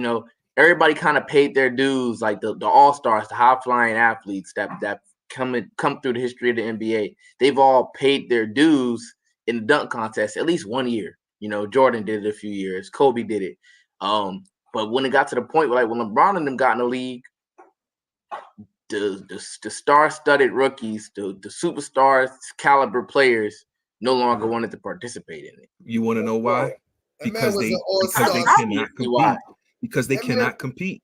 everybody kind of paid their dues, like the all-stars, the high-flying athletes that come through the history of the NBA. They've all paid their dues in the dunk contest at least 1 year. Jordan did it a few years. Kobe did it. But when it got to the point where, like, when LeBron and them got in the league, the star-studded rookies, the superstars caliber players no longer wanted to participate in it. You want to know why? Because they cannot compete. Because they cannot compete.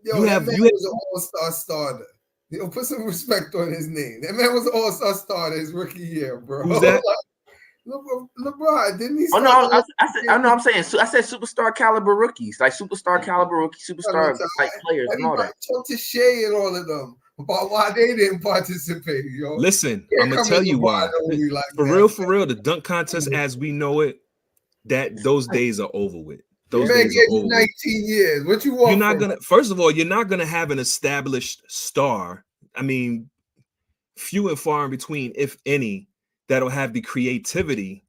Yo, was an all-star starter. Put some respect on his name. That man was an all-star starter his rookie year, bro. Who's that? LeBron, didn't he? I'm saying. I said superstar caliber rookies, like superstar caliber rookies, superstar type players, and all that. Talk to Shea and all of them about why they didn't participate. Yo, listen, I'm gonna tell you why. For real, the dunk contest as we know it, those days are over with. Those days are over. 19 years. What you want? First of all, you're not gonna have an established star. I mean, few and far in between, if any, that'll have the creativity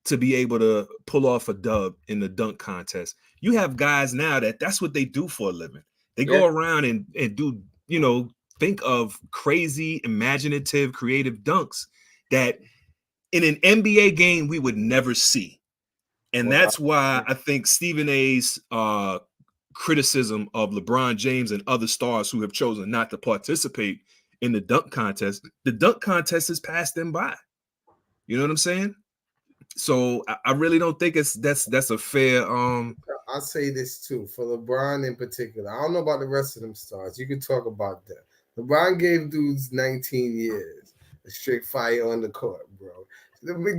to be able to pull off a dub in the dunk contest. You have guys now that's what they do for a living. They go around and do, think of crazy, imaginative, creative dunks that in an NBA game we would never see. And that's why I think Stephen A's criticism of LeBron James and other stars who have chosen not to participate in the dunk contest has passed them by. You know what I'm saying? So I really don't think that's a fair. I'll say this too for LeBron in particular. I don't know about the rest of them stars. You can talk about that. LeBron gave dudes 19 years, a strict fire on the court, bro.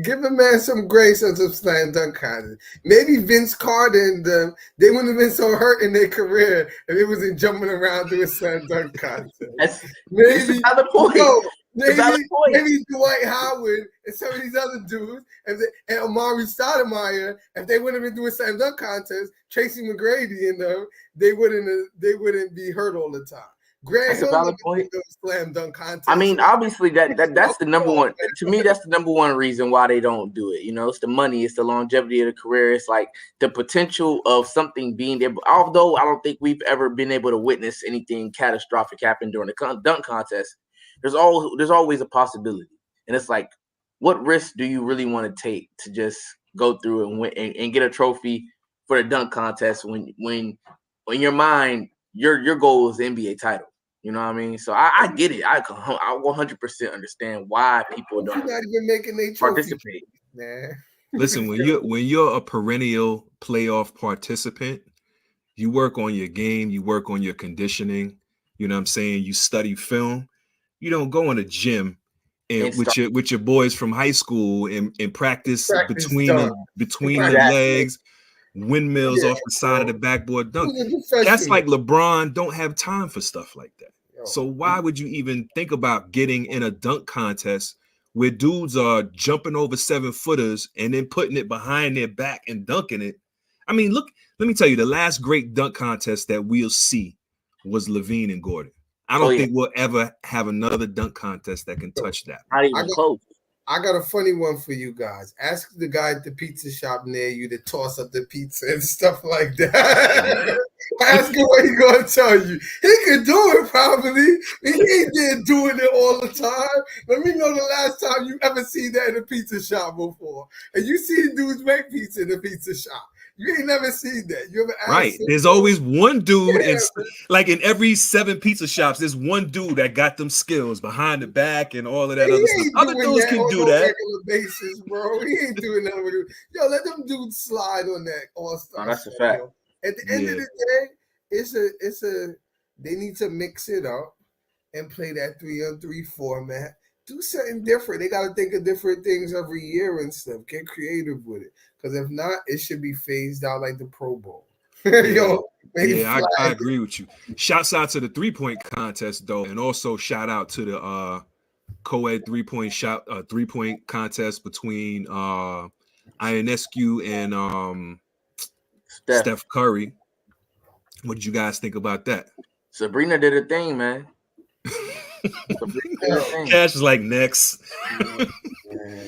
Give a man some grace on some slam dunk contest. Maybe Vince Carter and them, they wouldn't have been so hurt in their career if it wasn't jumping around doing slam dunk contest. That's Maybe another point. no, It's a valid point. maybe Dwight Howard and some of these other dudes, and Amari Stoudemire, if they wouldn't have been doing slam dunk contests, Tracy McGrady and them, they wouldn't be hurt all the time. Grant That's a Hill valid would point. do slam dunk contests. I mean, obviously that's the number one. To me, that's the number one reason why they don't do it. You know, it's the money, it's the longevity of the career. It's like the potential of something being there. Although I don't think we've ever been able to witness anything catastrophic happen during the dunk contest, there's always a possibility. And it's like, what risk do you really want to take to just go through and win and get a trophy for the dunk contest when in your mind your goal is the NBA title? You know what I mean? So I get it. I 100% understand why people don't not even making a participate. Man. Listen, when you're a perennial playoff participant, you work on your game, you work on your conditioning. You know what I'm saying? You study film. You don't go in a gym and with your boys from high school and practice between the legs, windmills off the side of the backboard dunk. That's like LeBron don't have time for stuff like that. So why would you even think about getting in a dunk contest where dudes are jumping over 7-footers and then putting it behind their back and dunking it? I mean, look, let me tell you, the last great dunk contest that we'll see was Levine and Gordon. I don't think we'll ever have another dunk contest that can touch that. Not even close. I got a funny one for you guys. Ask the guy at the pizza shop near you to toss up the pizza and stuff like that. Ask him what he's going to tell you. He could do it probably. He ain't there doing it all the time. Let me know the last time you ever seen that in a pizza shop before. And you see dudes make pizza in the pizza shop. You ain't never seen that. You ever asked right. him? There's always one dude, and like in every 7 pizza shops, there's one dude that got them skills behind the back and all of that other stuff. Other dudes can do that. Regular basis, bro. He ain't doing nothing with it. Yo, let them dudes slide on that all-star. Oh, that's a fact. Yo. At the end of the day, they need to mix it up and play that 3-on-3 format. Do something different. They got to think of different things every year and stuff. Get creative with it. Because if not, it should be phased out like the Pro Bowl. Yo, I agree with you. Shouts out to the 3-point contest though, and also shout out to the co-ed 3-point contest between Ionescu and Steph Curry. What did you guys think about that? Sabrina did a thing, man. Cash is like next.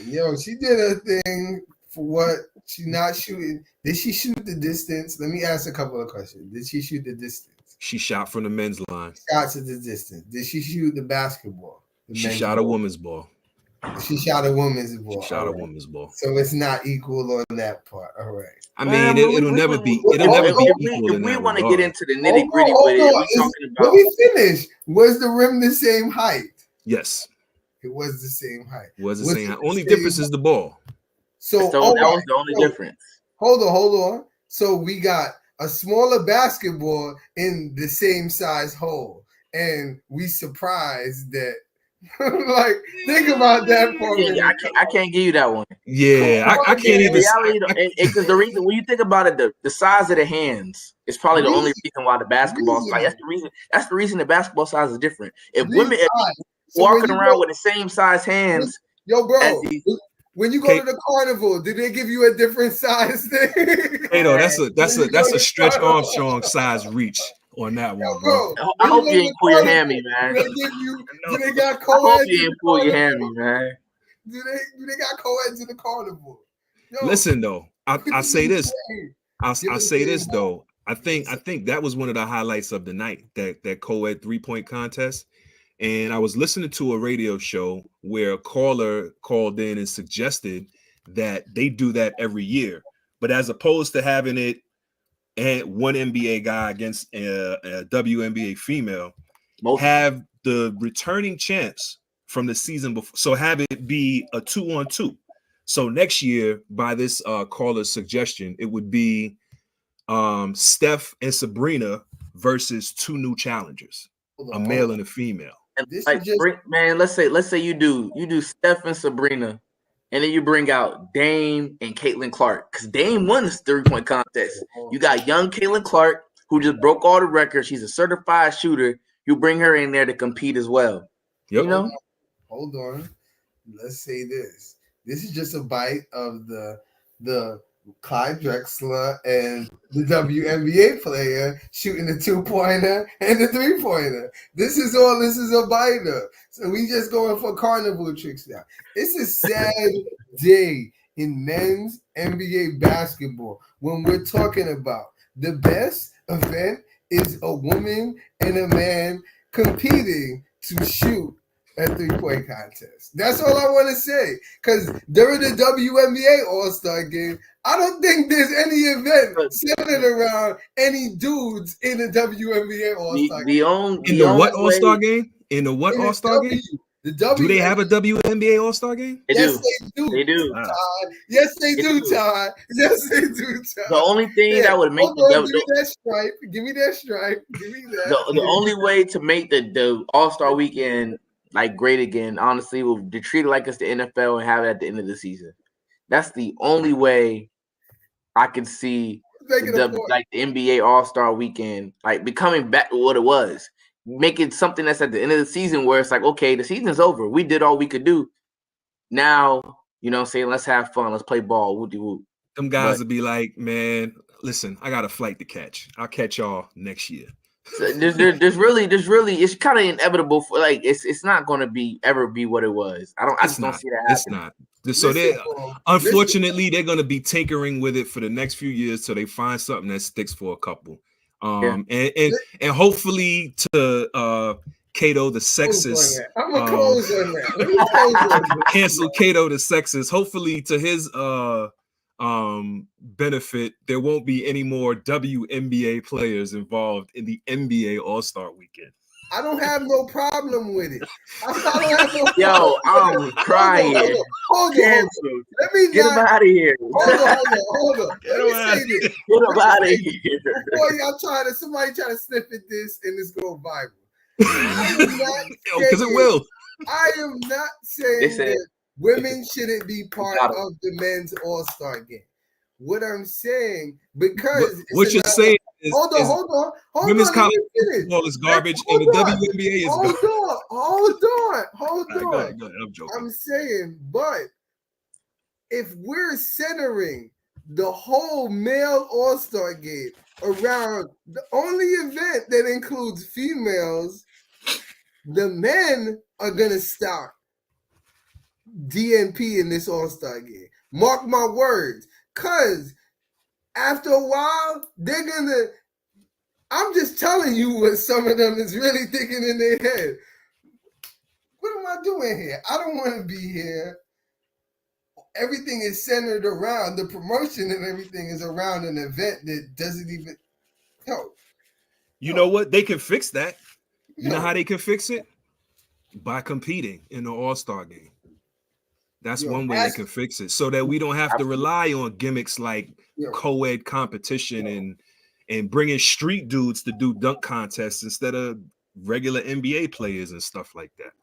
Yo, she did a thing for what she not shooting. Did she shoot the distance? Let me ask a couple of questions. Did she shoot the distance? She shot from the men's line. Shots at the distance. Did she shoot the basketball? She shot a woman's ball. She shot a woman's ball. She shot a woman's ball. So it's not equal on that part. All right. I mean, it'll never be. It'll never be equal. If we want to get into the nitty gritty with it, we're talking about. Let me finish. Was the rim the same height? Yes. It was the same height. Was the same height. Only difference is the ball. So that was the only difference. Hold on. So we got a smaller basketball in the same size hole, and we surprised that. Like, think about that for me. I can't give you that one. Yeah, I can't even. Because the reason when you think about it, the size of the hands is probably the only reason why the basketball size. That's the reason the basketball size is different. If women walking around with the same size hands, yo, bro. When you go to the carnival, did they give you a different size thing? Hey, no, that's a Stretch Armstrong size reach on that one, bro. I hope you ain't pull your hammy, man. Do they got co-eds? I hope you ain't pull your hammy, man. Do they got co-eds in the carnival? Yo, listen though, I say this. I'll say this though. I think that was one of the highlights of the night, that co-ed 3-point contest. And I was listening to a radio show where a caller called in and suggested that they do that every year, but as opposed to having it and one NBA guy against a WNBA female, have the returning champs from the season before. So have it be a 2-on-2. So next year, by this caller's suggestion, it would be Steph and Sabrina versus two new challengers, a male and a female. And This like, is just- man, let's say you do Steph and Sabrina, and then you bring out Dame and Caitlin Clark, because Dame won this 3-point contest. You got young Caitlin Clark, who just broke all the records. She's a certified shooter. You bring her in there to compete as well. Yep. You know? Hold on. Let's say this. This is just a bite of the Clyde Drexler and the WNBA player shooting the 2-pointer and the 3-pointer. This is a biter. So we just going for carnival tricks now. It's a sad day in men's NBA basketball when we're talking about the best event is a woman and a man competing to shoot a 3-point contest. That's all I want to say. Because during the WNBA All-Star game, I don't think there's any event centered around any dudes in the WNBA All-Star game. In the what All-Star game? In the what All-Star game? Do they have a WNBA All-Star game? Yes, they do. They do. Todd. Yes, they do, Todd. Yes, they do, Todd. The only thing that would make give me that stripe. Give me that stripe. Give me that. The only way to make the All-Star weekend like great again, honestly, will to treat it like it's the NFL and have it at the end of the season. That's the only way I can see the NBA All-Star weekend like becoming back to what it was. Make it something that's at the end of the season where it's like, okay, the season's over. We did all we could do. Now, you know what I'm saying? Let's have fun. Let's play ball. Whoop-de-whoop. Them guys would be like, man, listen, I got a flight to catch. I'll catch y'all next year. So there's really it's kind of inevitable for like it's not going to ever be what it was. I just don't see that happening. It's not. So unfortunately they're going to be tinkering with it for the next few years till they find something that sticks for a couple. And hopefully to Cato the sexist. I'm gonna close on that. Let me close on that. Cancel Cato the sexist. Hopefully to his benefit, there won't be any more WNBA players involved in the NBA All-Star weekend. I don't have no problem with it. I don't have no Yo, I'm crying. Hold on. Let me get him out of here. Hold on. Let me say this. Get him out of here. Before somebody try to sniff at this and it's go viral. Because it will. I am not saying that women shouldn't be part of the men's All-Star game. What I'm saying, because what you're saying is hold on. Women's college football is garbage and the WNBA is garbage. Hold on. Go ahead. I'm joking. I'm saying, but if we're centering the whole male All-Star game around the only event that includes females, the men are gonna start DNP in this All-Star game. Mark my words. Because after a while, they're going to, I'm just telling you what some of them is really thinking in their head. What am I doing here? I don't want to be here. Everything is centered around, the promotion and everything is around an event that doesn't even help. You know what? They can fix that. You know how they can fix it? By competing in the All-Star game. That's one way they can fix it, so that we don't have to rely on gimmicks like co-ed competition and bringing street dudes to do dunk contests instead of regular NBA players and stuff like that.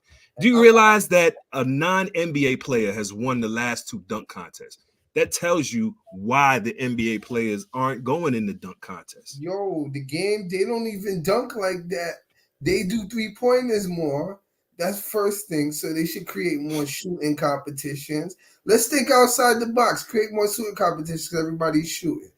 Do you realize that a non-NBA player has won the last 2 dunk contests? That tells you why the NBA players aren't going in the dunk contest. Yo, the game, they don't even dunk like that. They do 3-pointers more. That's first thing. So they should create more shooting competitions. Let's think outside the box. Create more shooting competitions because everybody's shooting.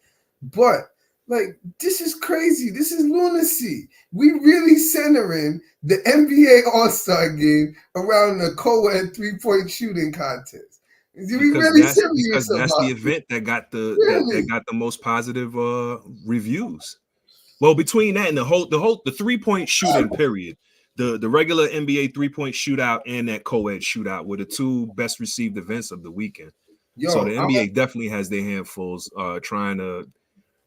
But like, this is crazy. This is lunacy. We really centering the NBA All-Star game around the co-ed 3-point shooting contest. We really serious about that's the event that got that got the most positive reviews. Well, between that and the 3-point shooting period. The regular NBA 3-point shootout and that co-ed shootout were the 2 best received events of the weekend. So the NBA definitely has their handfuls trying to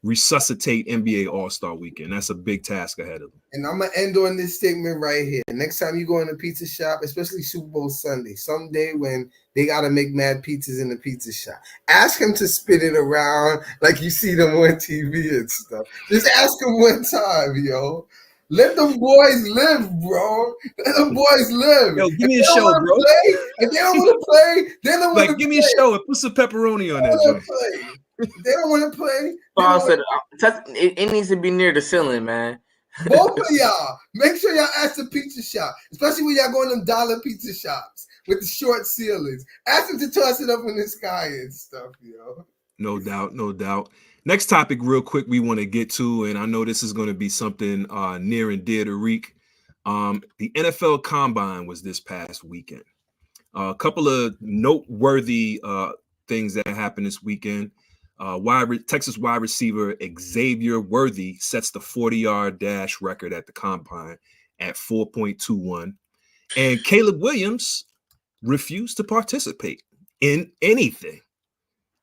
resuscitate NBA All-Star Weekend. That's a big task ahead of them. And I'm gonna end on this statement right here. Next time you go in a pizza shop, especially Super Bowl Sunday, someday when they gotta make mad pizzas in the pizza shop, ask him to spin it around like you see them on TV and stuff. Just ask him one time, yo. Let them boys live, bro. Let them boys live. Yo, give me a show, bro. If they don't want to play, they don't want to Like, give me a show and put some pepperoni on that joint. If they don't want to play. I said it needs to be near the ceiling, man. Both of y'all, make sure y'all ask the pizza shop, especially when y'all go in them dollar pizza shops with the short ceilings. Ask them to toss it up in the sky and stuff, yo. No doubt, no doubt. Next topic, real quick, we want to get to, and I know this is going to be something near and dear to Reek. The NFL Combine was this past weekend. A couple of noteworthy things that happened this weekend. Texas wide receiver Xavier Worthy sets the 40-yard dash record at the Combine at 4.21. And Caleb Williams refused to participate in anything.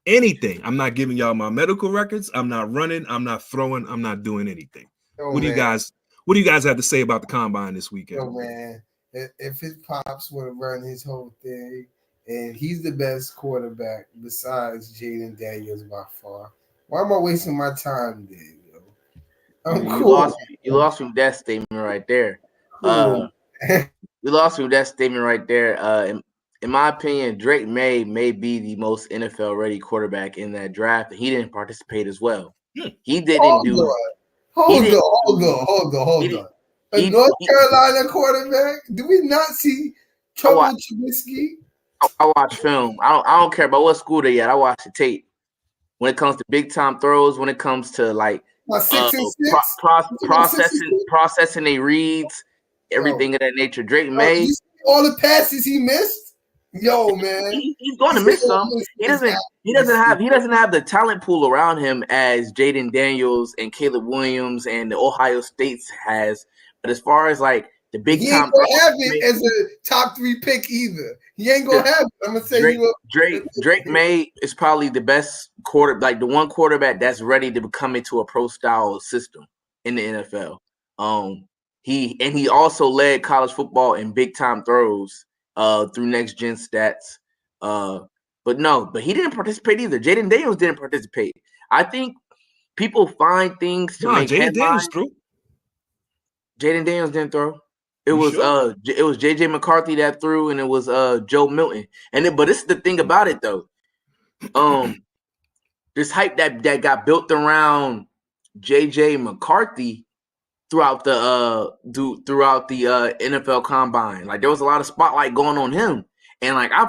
I'm not giving y'all my medical records. I'm not running. I'm not throwing. I'm not doing anything. What do you guys have to say about the Combine this weekend? Yo, man, if his pops would have run his whole thing, and he's the best quarterback besides Jaden Daniels by far, why am I wasting my time there, yo? I'm cool. You lost me with that statement right there. You lost me with that statement right there. In my opinion, Drake May be the most NFL-ready quarterback in that draft, and he didn't participate as well. He didn't Hold on. A North Carolina quarterback? Do we not see Trouble Trubisky? I watch film. I don't care about what school they at. I watch the tape. When it comes to big time throws, when it comes to like 6 and 6? processing their reads, everything of that nature. Drake May, you see all the passes he missed. Yo, man, he's going to miss some. He doesn't have the talent pool around him as Jaden Daniels and Caleb Williams and the Ohio State's has. But as far as like the big time, he ain't gonna have it as a top 3 pick either. He ain't gonna have it. I'm gonna say Drake May is probably the best like the one quarterback that's ready to come into a pro style system in the NFL. He also led college football in big time throws through next gen stats. But he didn't participate either. Jaden Daniels didn't participate. I think people find things to make Jaden Daniels threw. Jaden Daniels didn't throw. It was JJ McCarthy that threw, and it was Joe Milton. But this is the thing about it though. This hype that got built around JJ McCarthy throughout the NFL Combine. Like there was a lot of spotlight going on him. And like I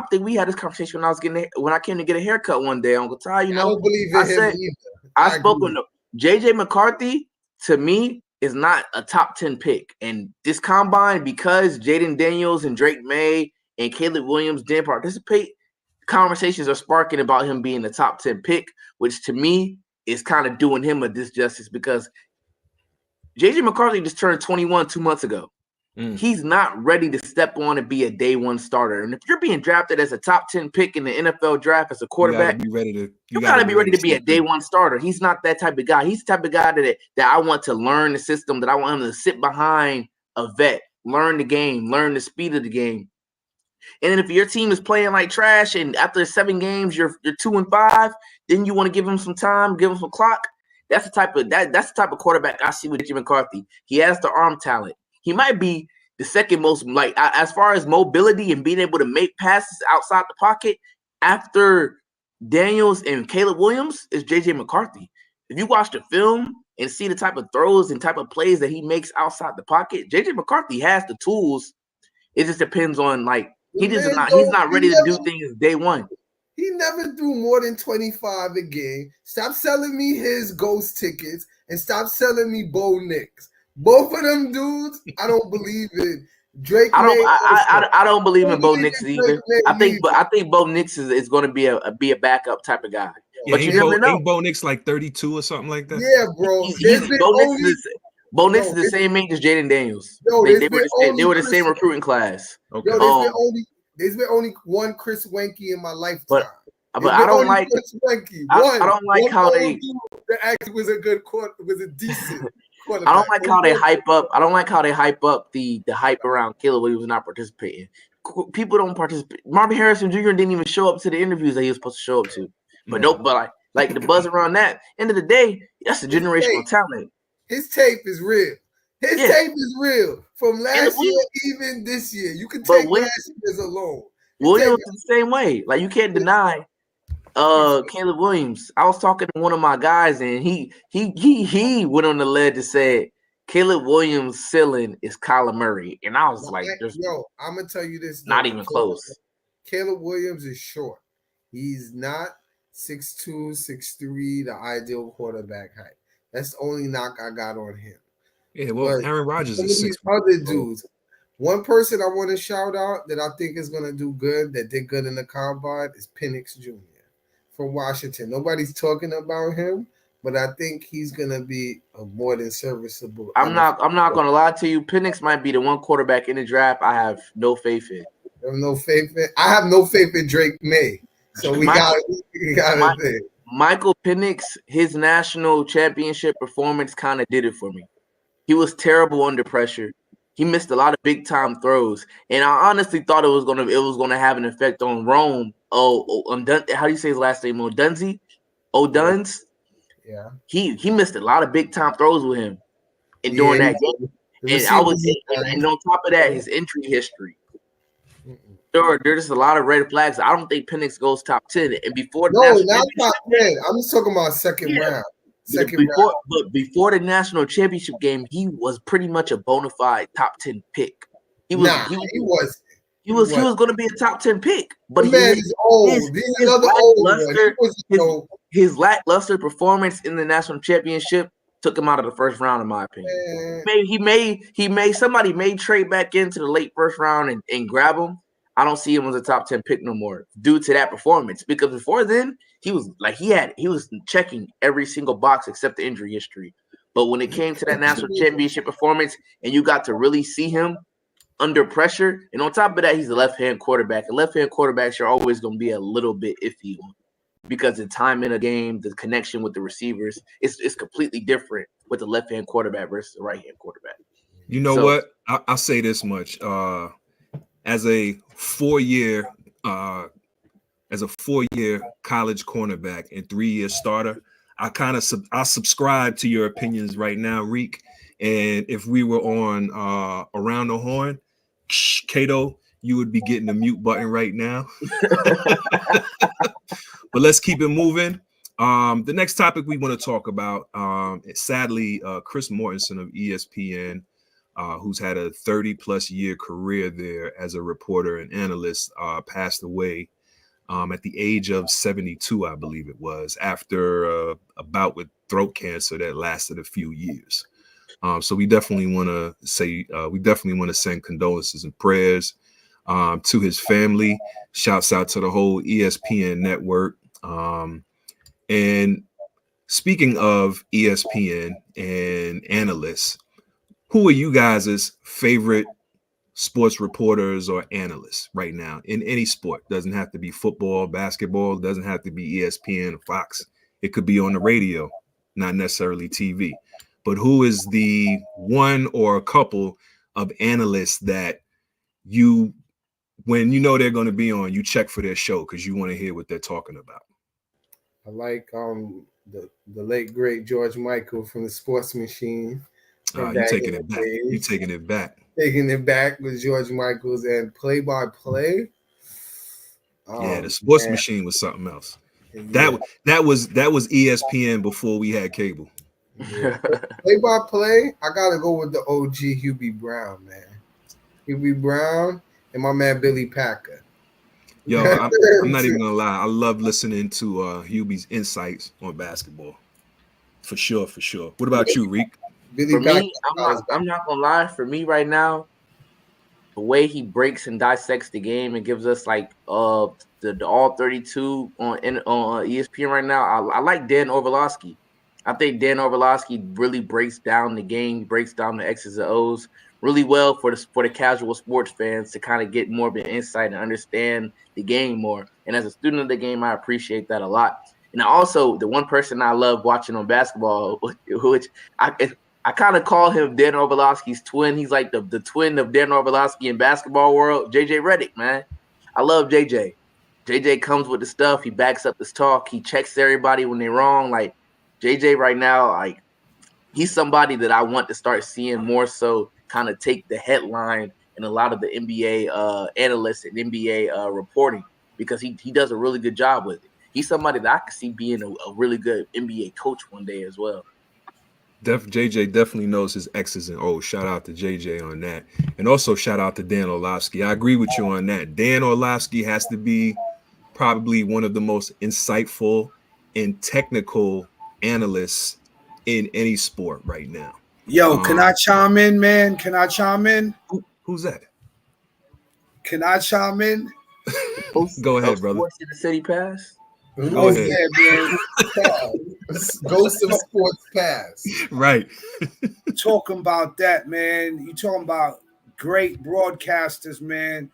think we had this conversation when I came to get a haircut one day, Uncle Ty. You know, I don't believe in him either. I spoke with JJ McCarthy. To me, is not a top 10 pick. And this Combine, because Jaden Daniels and Drake May and Caleb Williams didn't participate, conversations are sparking about him being the top 10 pick, which to me is kind of doing him a disjustice because JJ McCarthy just turned 21 2 months ago. He's not ready to step on and be a day one starter. And if you're being drafted as a top 10 pick in the NFL draft as a quarterback, you gotta be ready to be a day one starter. He's not that type of guy. He's the type of guy that I want to learn the system, that I want him to sit behind a vet, learn the game, learn the speed of the game. And then if your team is playing like trash and after 7 games you're 2-5, then you want to give him some time, give him some clock. That's the type of quarterback I see with JJ McCarthy. He has the arm talent. He might be the second most, like, as far as mobility and being able to make passes outside the pocket after Daniels and Caleb Williams is JJ McCarthy. If you watch the film and see the type of throws and type of plays that he makes outside the pocket, JJ McCarthy has the tools. It just depends on, like, he's not ready to do things day one. He never threw more than 25 a game. Stop selling me his ghost tickets and stop selling me Bo Nix. Both of them dudes, I don't believe in. Drake. I don't believe in Bo Nix either. I think Bo Nix is going to be a backup type of guy. Yeah, but you never know. Ain't Bo Nix like 32 or something like that? Yeah, bro. Bo Nix is the same age as Jaden Daniels. They were the same recruiting class. Okay. There's been only one Chris Weinke in my lifetime. but I don't like. I don't like how they. The actually was a good quarter. Was a decent. I don't like how they hype up. I don't like how they hype up the hype around Caleb Williams not participating. People don't participate. Marvin Harrison Jr. didn't even show up to the interviews that he was supposed to show up to. But nope. But like the buzz around that. End of the day, that's a generational talent. His tape is real. His tape is real from last year, even this year. You can take last year's alone. Williams is the same way. Like you can't deny Caleb Williams. I was talking to one of my guys, and he went on the ledge and said Caleb Williams' ceiling is Kyler Murray, and I was like, "Yo, I'm gonna tell you this. Not even close. Caleb Williams is short. He's not 6'2", 6'3", the ideal quarterback height. That's the only knock I got on him. Yeah, well, but Aaron Rodgers is 6'1". Other dudes. One person I want to shout out that I think is going to do good, that did good in the combine, is Penix Jr. from Washington. Nobody's talking about him, but I think he's going to be a more than serviceable. I'm not going to lie to you. Penix might be the one quarterback in the draft I have no faith in. I have no faith in Drake May. So we got it. Michael Penix, his national championship performance kind of did it for me. He was terrible under pressure. He missed a lot of big time throws, and I honestly thought it was gonna have an effect on Rome. How do you say his last name? O'Duns. Yeah. He missed a lot of big time throws with him, and during that game, and on top of that, his injury history. There's just a lot of red flags. I don't think Penix goes top 10. And before not top 10. I'm just talking about second round. But before the national championship game, he was pretty much a bona fide top 10 pick. He was going to be a top 10 pick. But he's old. His lackluster performance in the national championship took him out of the first round, in my opinion. Somebody may trade back into the late first round and grab him. I don't see him as a top 10 pick no more due to that performance. Because before then, he was checking every single box except the injury history. But when it came to that national championship performance and you got to really see him under pressure, and on top of that, he's a left-hand quarterback. And left-hand quarterbacks are always going to be a little bit iffy because the time in a game, the connection with the receivers, it's completely different with the left-hand quarterback versus the right-hand quarterback. You know what? I'll say this much. As a four-year college cornerback and 3-year starter, I subscribe to your opinions right now, Reek. And if we were on Around the Horn, Cato, you would be getting the mute button right now. But let's keep it moving. The next topic we want to talk about, sadly, Chris Mortensen of ESPN, who's had a 30-plus year career there as a reporter and analyst, passed away at the age of 72, I believe it was, after a bout with throat cancer that lasted a few years. So we definitely want to send condolences and prayers to his family. Shouts out to the whole ESPN network. And speaking of ESPN and analysts, who are you guys' favorite sports reporters or analysts right now in any sport? Doesn't have to be football, basketball, doesn't have to be ESPN or Fox. It could be on the radio, not necessarily TV. But who is the one or a couple of analysts that you, when you know they're going to be on, you check for their show because you want to hear what they're talking about? I like the late great George Michael from the Sports Machine. You're taking it back. You're taking it back. Taking it back with George Michaels and play-by-play. The Sports Machine was something else. Yeah. That was ESPN before we had cable. Yeah. Play-by-play, I gotta go with the OG Hubie Brown, man. Hubie Brown and my man Billy Packer. Yo, I'm not even gonna lie. I love listening to Hubie's insights on basketball. For sure. What about you, Reek? For me, I'm not gonna lie. For me right now, the way he breaks and dissects the game and gives us like the all 32 on ESPN right now, I like Dan Orlovsky. I think Dan Orlovsky really breaks down the game, breaks down the X's and O's really well for the casual sports fans to kind of get more of an insight and understand the game more. And as a student of the game, I appreciate that a lot. And also, the one person I love watching on basketball, which I kind of call him Dan Orlovsky's twin. He's like the twin of Dan Orlovsky in basketball world, JJ Redick, man. I love JJ. JJ comes with the stuff. He backs up his talk. He checks everybody when they're wrong. Like JJ right now, like he's somebody that I want to start seeing more so kind of take the headline and a lot of the NBA analysts and NBA reporting because he does a really good job with it. He's somebody that I could see being a really good NBA coach one day as well. JJ definitely knows his X's and O's. Shout out to JJ on that. And also shout out to Dan Orlovsky. I agree with you on that. Dan Orlovsky has to be probably one of the most insightful and technical analysts in any sport right now. Yo, can I chime in, man? Can I chime in? Who's that? Can I chime in? Go ahead, brother. Sports in the City Pass. Go ahead. Yeah, man. Ghost of Sports Pass. Right. Talking about that, man. You talking about great broadcasters, man.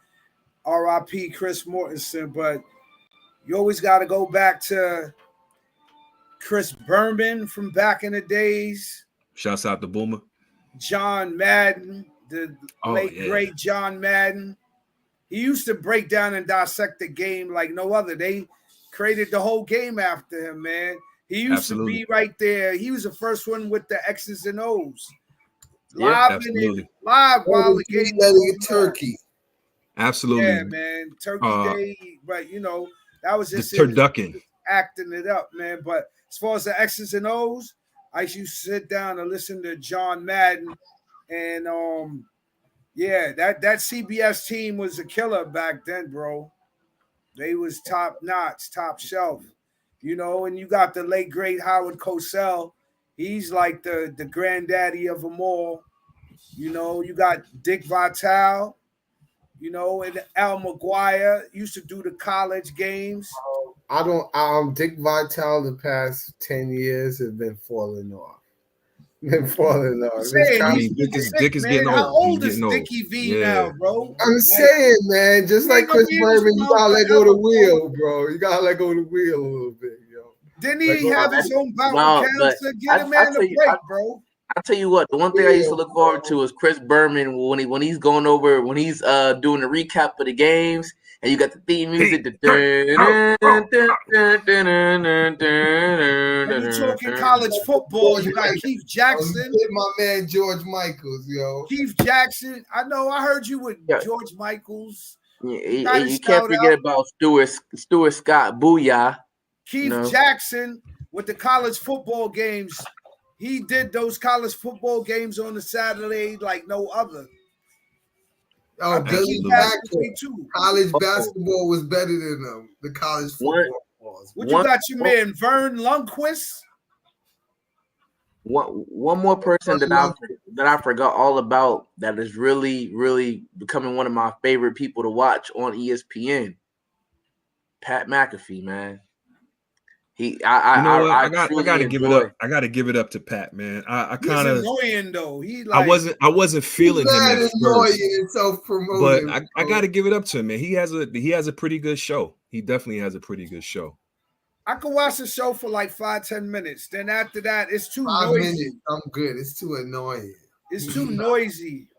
R.I.P. Chris Mortensen, but you always got to go back to Chris Berman from back in the days. Shouts out to Boomer. John Madden, the late great John Madden. He used to break down and dissect the game like no other. They created the whole game after him, man. He used to be right there. He was the first one with the X's and O's. Live while the game was turkey. Absolutely. Yeah, man. Turkey Day, but you know, that was just turducken. Acting it up, man. But as far as the X's and O's, I used to sit down and listen to John Madden, and yeah, that CBS team was a killer back then, bro. They was top notch, top shelf, you know. And you got the late great Howard Cosell. He's like the granddaddy of them all, you know. You got Dick Vitale, you know, and Al McGuire used to do the college games. I don't. Dick Vitale the past 10 years has been falling off. Dick is getting old. How old is Dickie V now, bro? I'm saying, man, just like Chris Berman, you gotta let go of the wheel, bro. You gotta let go of the wheel a little bit, yo. Didn't he have his own bout with cancer? Get a man a break, bro. I'll tell you what, the one thing I used to look forward to is Chris Berman when he's doing the recap of the games, and you got the theme music. When you're talking college football, you got Keith Jackson. My man George Michaels, yo. Keith Jackson. I know. I heard you with George Michaels. Yeah, you can't forget about Stuart Scott. Booyah. Keith Jackson with the college football games. He did those college football games on the Saturday like no other. Oh, Billy Packer. College basketball was better than them. The college football. What you got, your man Vern Lundquist? One more person that I forgot all about that is really, really becoming one of my favorite people to watch on ESPN. Pat McAfee, man. I gotta give it up. I gotta give it up to Pat, man. I kind of annoying though. I wasn't feeling him at first, self-promoting, but I gotta give it up to him, man. He has a pretty good show. He definitely has a pretty good show. I could watch the show for like 5-10 minutes. Then after that, it's too 5 noisy. minutes, I'm good. It's too annoying. It's too noisy.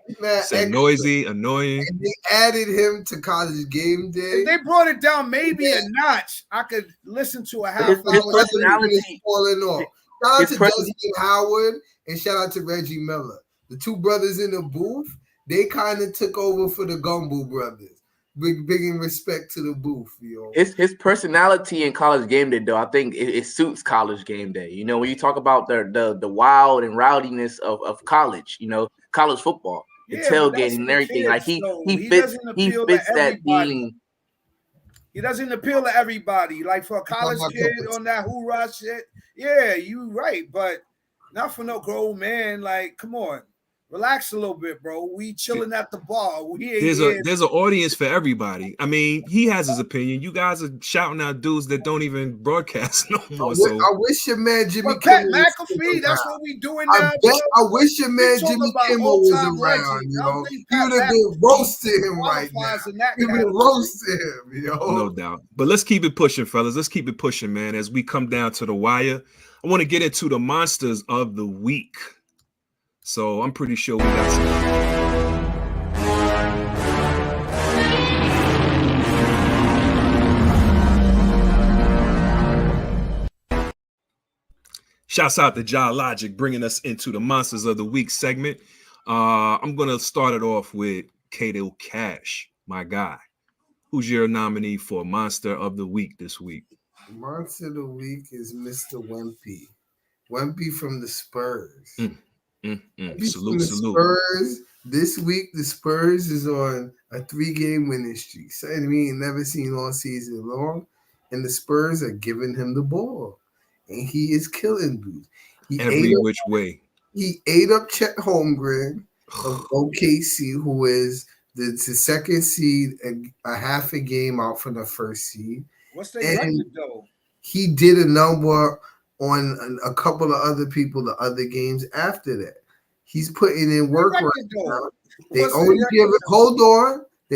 Noisy, annoying. And they added him to College Game Day. If they brought it down maybe a notch, I could listen to a half hour. His personality falling off. Shout out to Dustin Howard and shout out to Reggie Miller. The two brothers in the booth, they kind of took over for the Gumbo brothers. Big in respect to the booth, yo. His personality in College Game Day, though, I think it suits College Game Day. You know, when you talk about the wild and rowdiness of college, you know, college football. The tailgating and everything, like he fits that theme. He doesn't appeal to everybody. Like for a college kid on that hoorah shit, yeah, you right, but not for no grown man. Like, come on, Relax a little bit, bro. We chilling at the bar. We ain't There's here. an audience for everybody. I mean, he has his opinion. You guys are shouting out dudes that don't even broadcast no more. So I wish your man Jimmy But Pat Kimmel was McAfee, that's around. what we doing I now. wish your man talking Jimmy about Kimmel was all-time around, legend. yo. I don't think He Pat would have been roasting him right now. qualifies in that He would have category. roasted him, yo. no doubt. But let's keep it pushing, fellas. Let's keep it pushing, man. As we come down to the wire, I want to get into the monsters of the week. So I'm pretty sure we got some. Shouts out to Ja Logic bringing us into the Monsters of the Week segment. I'm going to start it off with Kato Cash, my guy. Who's your nominee for Monster of the Week this week? Monster of the week is Mr. Wemby. Wemby from the Spurs. Salute. Spurs. This week, the Spurs is on a 3-game winning streak. Something we ain't never seen all season long. And the Spurs are giving him the ball. And he is killing dudes. Every which way. He ate up Chet Holmgren of OKC, who is the second seed and a half a game out from the first seed. What's their record, though? He did a number on a couple of other people the other games after that. He's putting in work right now. They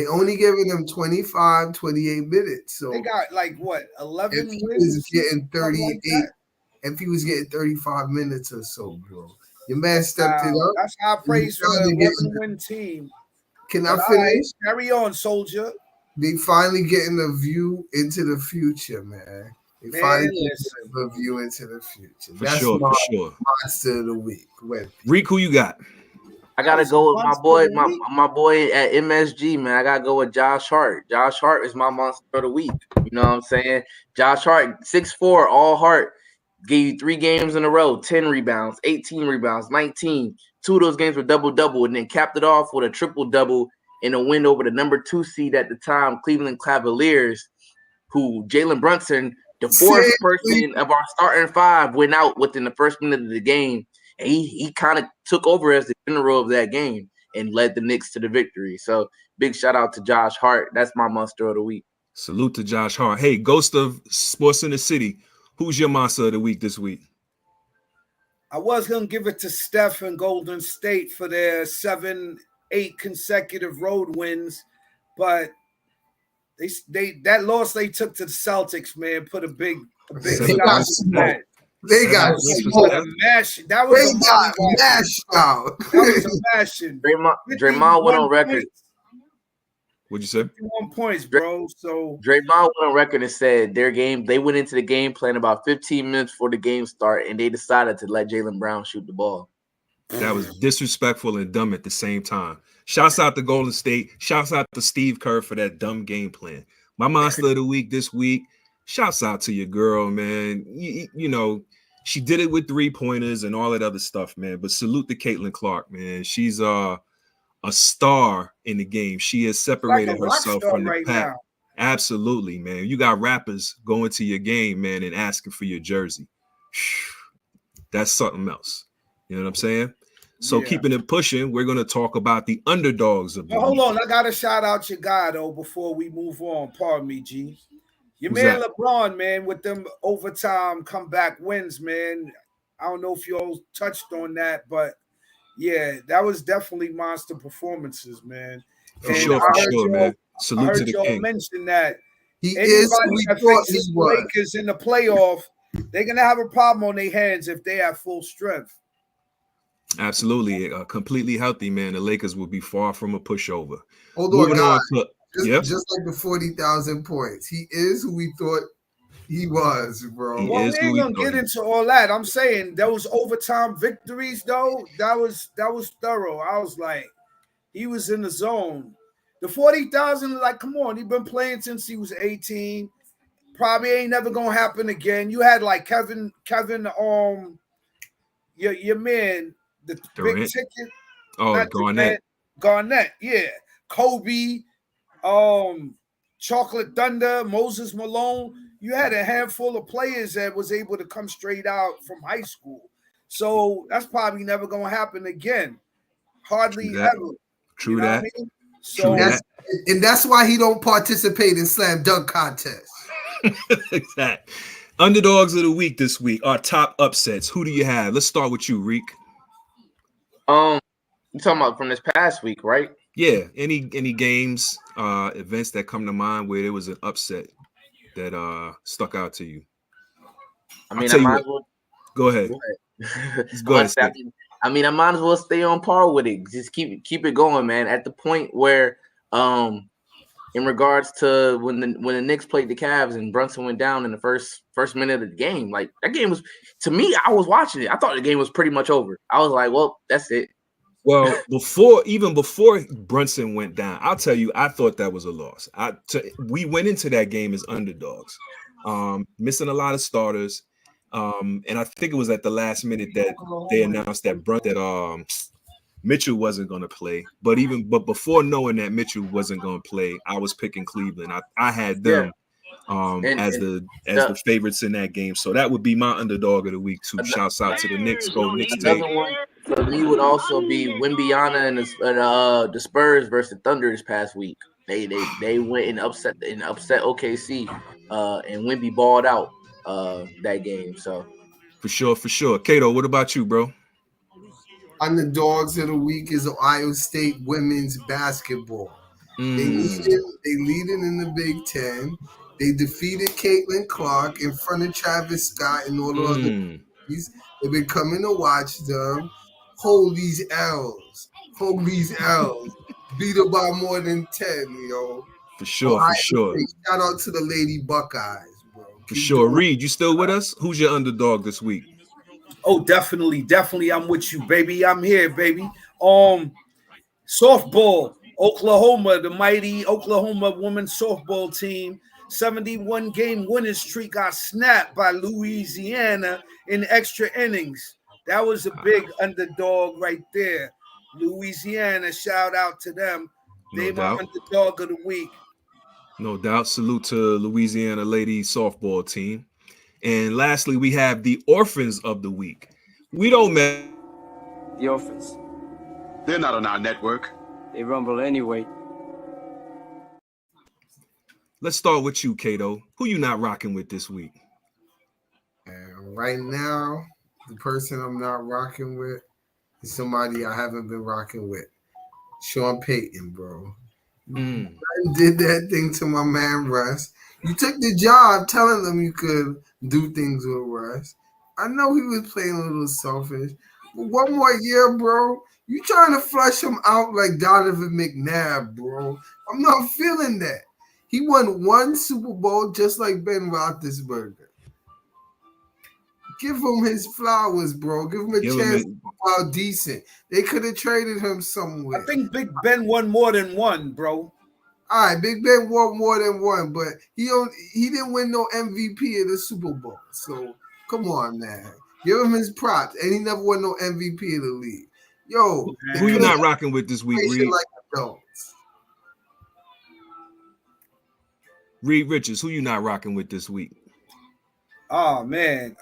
only giving him 25, 28 minutes. So they got like what, 11 if wins? he was getting 38, like if he was getting 35 minutes or so, bro. Your man stepped it up. That's high praise for the 11-win team. Can I finish? Right, carry on, soldier. They finally getting a view into the future, man. They finally getting a view into the future. For sure. Monster of the week. Reek, who you got? I gotta go with my boy at MSG, man. I gotta go with Josh Hart. Josh Hart is my monster of the week. You know what I'm saying? Josh Hart, 6'4", all heart. Gave you 3 games in a row, 10 rebounds, 18 rebounds, 19. 2 of those games were double-double, and then capped it off with a triple-double in a win over the number 2 seed at the time, Cleveland Cavaliers, who Jalen Brunson, the 4th person of our starting 5, went out within the first minute of the game. And he kind of took over as the general of that game and led the Knicks to the victory. So big shout out to Josh Hart. That's my monster of the week. Salute to Josh Hart. Hey, Ghost of Sports in the City. Who's your monster of the week this week? I was going to give it to Steph and Golden State for their 7-8 consecutive road wins, but they that loss they took to the Celtics, man, put a big shot on that. They got mashed. That was mashed out. That was a mashing. Draymond went on record. What'd you say? 51 points, bro. So Draymond went on record and said they went into the game plan about 15 minutes before the game start, and they decided to let Jaylen Brown shoot the ball. That was disrespectful and dumb at the same time. Shouts out to Golden State. Shouts out to Steve Kerr for that dumb game plan. My monster of the week this week. Shouts out to your girl, man. You know, she did it with 3-pointers and all that other stuff, man. But salute to Caitlin Clark, man. She's a star in the game. She has separated herself from the pack. Now. Absolutely, man. You got rappers going to your game, man, and asking for your jersey. That's something else. You know what I'm saying? So keeping it pushing, we're going to talk about the underdogs of the hold on. I got to shout out your guy, though, before we move on. Pardon me, G. Your man LeBron, man, with them overtime comeback wins, man. I don't know if you all touched on that, but yeah, that was definitely monster performances, man. For sure, man. Salute to the king. Mention that he is who we thought he was. Lakers in the playoff, they're gonna have a problem on their hands if they have full strength. Absolutely, completely healthy, man. The Lakers will be far from a pushover. Hold on, guys. Just like the 40,000 points, he is who we thought he was, bro. Well, we ain't gonna get into all that. I'm saying those overtime victories, though, that was thorough. I was like, he was in the zone. The 40,000, like, come on, he's been playing since he was 18. Probably ain't never gonna happen again. You had like Kevin, your man, the Durant. Big ticket. Oh, Garnett, yeah. Kobe, Chocolate Thunder, Moses Malone. You had a handful of players that was able to come straight out from high school. So that's probably never going to happen again. Hardly True that. ever. True You know what I that. mean? True So that. And that's why he don't participate in slam dunk contests. Exactly. Underdogs of the week this week. Our top upsets. Who do you have? Let's start with you, Reek. You talking about from this past week, right? Yeah. Any games, events that come to mind where there was an upset that stuck out to you? I I'll mean, I tell you might what. as well Go ahead. go ahead. Just I'm go about ahead, to say, Stick. I mean, I might as well stay on par with it. Just keep it going, man. At the point where, in regards to when the Knicks played the Cavs and Brunson went down in the first minute of the game, like that game was, to me, I was watching it. I thought the game was pretty much over. I was like, well, that's it. Well, before Brunson went down, I'll tell you, I thought that was a loss. We went into that game as underdogs, missing a lot of starters, and I think it was at the last minute that they announced that Mitchell wasn't going to play. But before knowing that Mitchell wasn't going to play, I was picking Cleveland. I had them as the favorites in that game. So that would be my underdog of the week too. Shouts out to the Knicks. Go Knicks take. Another one for me would also be Wimbiana and the Spurs versus the Thunder this past week. They went and upset OKC, and Wimby balled out that game. So for sure. Kato, what about you, bro? Underdogs of the week is Ohio State women's basketball. They leading in the Big Ten. They defeated Caitlin Clark in front of Travis Scott and all the other ladies. They've been coming to watch them. Hold these L's. Beat them by more than 10, yo. For sure. State. Shout out to the Lady Buckeyes, bro. For sure. Reed, you still with us? Who's your underdog this week? Oh, definitely. I'm with you, baby. I'm here, baby. Softball, Oklahoma, the mighty Oklahoma women's softball team, 71 game winning streak got snapped by Louisiana in extra innings. That was a big underdog right there. Louisiana, shout out to them. They my underdog of the week. No doubt. Salute to Louisiana ladies softball team. And lastly, we have the orphans of the week. We don't mess. The orphans. They're not on our network. They rumble anyway. Let's start with you, Kato. Who you not rocking with this week? And right now, the person I'm not rocking with is somebody I haven't been rocking with. Sean Payton, bro. Did that thing to my man Russ. You took the job telling them you could do things with Russ. I know he was playing a little selfish, but one more year, bro. You trying to flush him out like Donovan McNabb, bro. I'm not feeling that. He won one Super Bowl just like Ben Roethlisberger. Give him his flowers, bro. Give him a chance to go out decent. They could have traded him somewhere. I think Big Ben won more than one, bro. All right, Big Ben won more than one, but he didn't win no MVP of the Super Bowl. So come on, man. Give him his props. And he never won no MVP of the league. Yo, who you not rocking with this week, Reed? Like adults. Reed Richards, who you not rocking with this week? Oh man,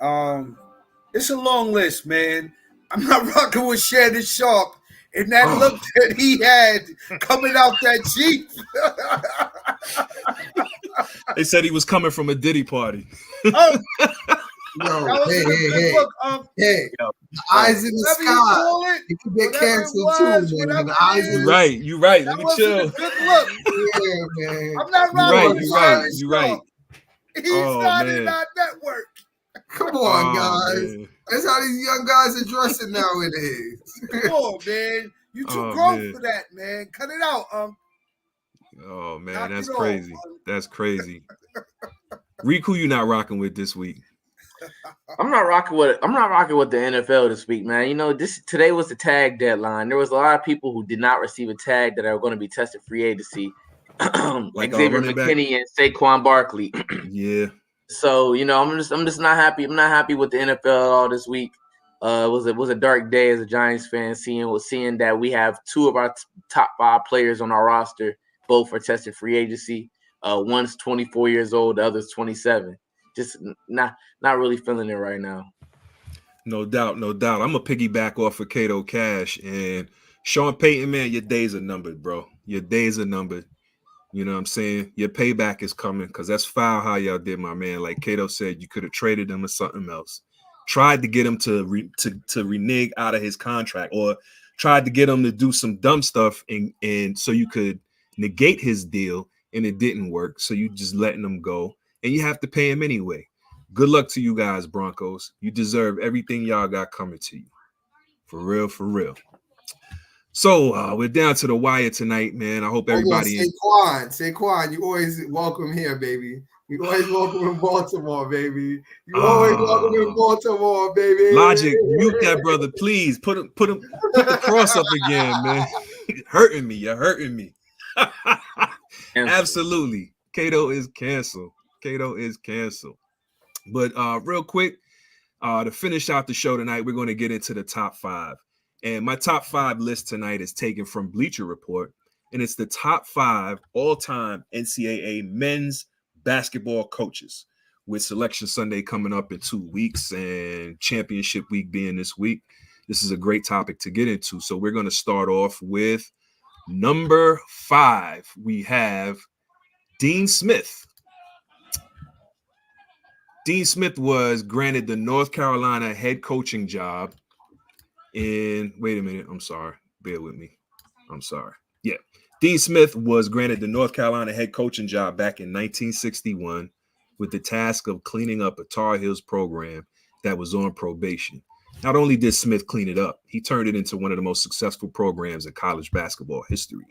it's a long list, man. I'm not rocking with Shannon Sharp and that look that he had coming out that Jeep. They said he was coming from a Diddy party. Hey, eyes in the sky. It could get canceled too, man. The eyes in the right, you right. Let me chill. Good look. Yeah, man. I'm not rocking with Shannon You're right. He's not in our network. Come on, guys. Man. That's how these young guys are dressing nowadays. Come on, man. You too grown for that, man. Cut it out, Oh man, that's crazy. That's crazy. Reek, who you not rocking with this week? I'm not rocking with the NFL this week, man. You know, today was the tag deadline. There was a lot of people who did not receive a tag that are going to be tested free agency, like Xavier McKinney and Saquon Barkley. Yeah. So I'm just not happy. I'm not happy with the NFL at all this week. It was a dark day as a Giants fan, seeing that we have two of our top 5 players on our roster, both are tested free agency. One's 24 years old, the other's 27. Just not really feeling it right now. No doubt. I'm gonna piggyback off of Kato Cash, and Sean Payton, man, your days are numbered, bro. Your days are numbered. You know what I'm saying? Your payback is coming because that's foul how y'all did, my man. Like Kato said, you could have traded him or something else. Tried to get him to renege out of his contract, or tried to get him to do some dumb stuff and so you could negate his deal, and it didn't work. So you just letting him go, and you have to pay him anyway. Good luck to you guys, Broncos. You deserve everything y'all got coming to you. For real, for real. So we're down to the wire tonight, man. I hope everybody. Saquon, you always welcome here, baby. You always welcome in Baltimore, baby. You always welcome in Baltimore, baby. Logic, mute that brother, please. Put the cross up again, man. Hurting me. You're hurting me. Absolutely. Kato is canceled. But real quick, to finish out the show tonight, we're going to get into the top 5. And my top 5 list tonight is taken from Bleacher Report, and it's the top 5 all-time NCAA men's basketball coaches, with Selection Sunday coming up in 2 weeks and championship week being this week. This is a great topic to get into. So we're going to start off with number 5. We have Dean Smith. Dean Smith was granted the North Carolina head coaching job in, wait a minute, I'm sorry. Bear with me. I'm sorry. Yeah. Dean Smith was granted the North Carolina head coaching job back in 1961 with the task of cleaning up a Tar Heels program that was on probation. Not only did Smith clean it up, he turned it into one of the most successful programs in college basketball history.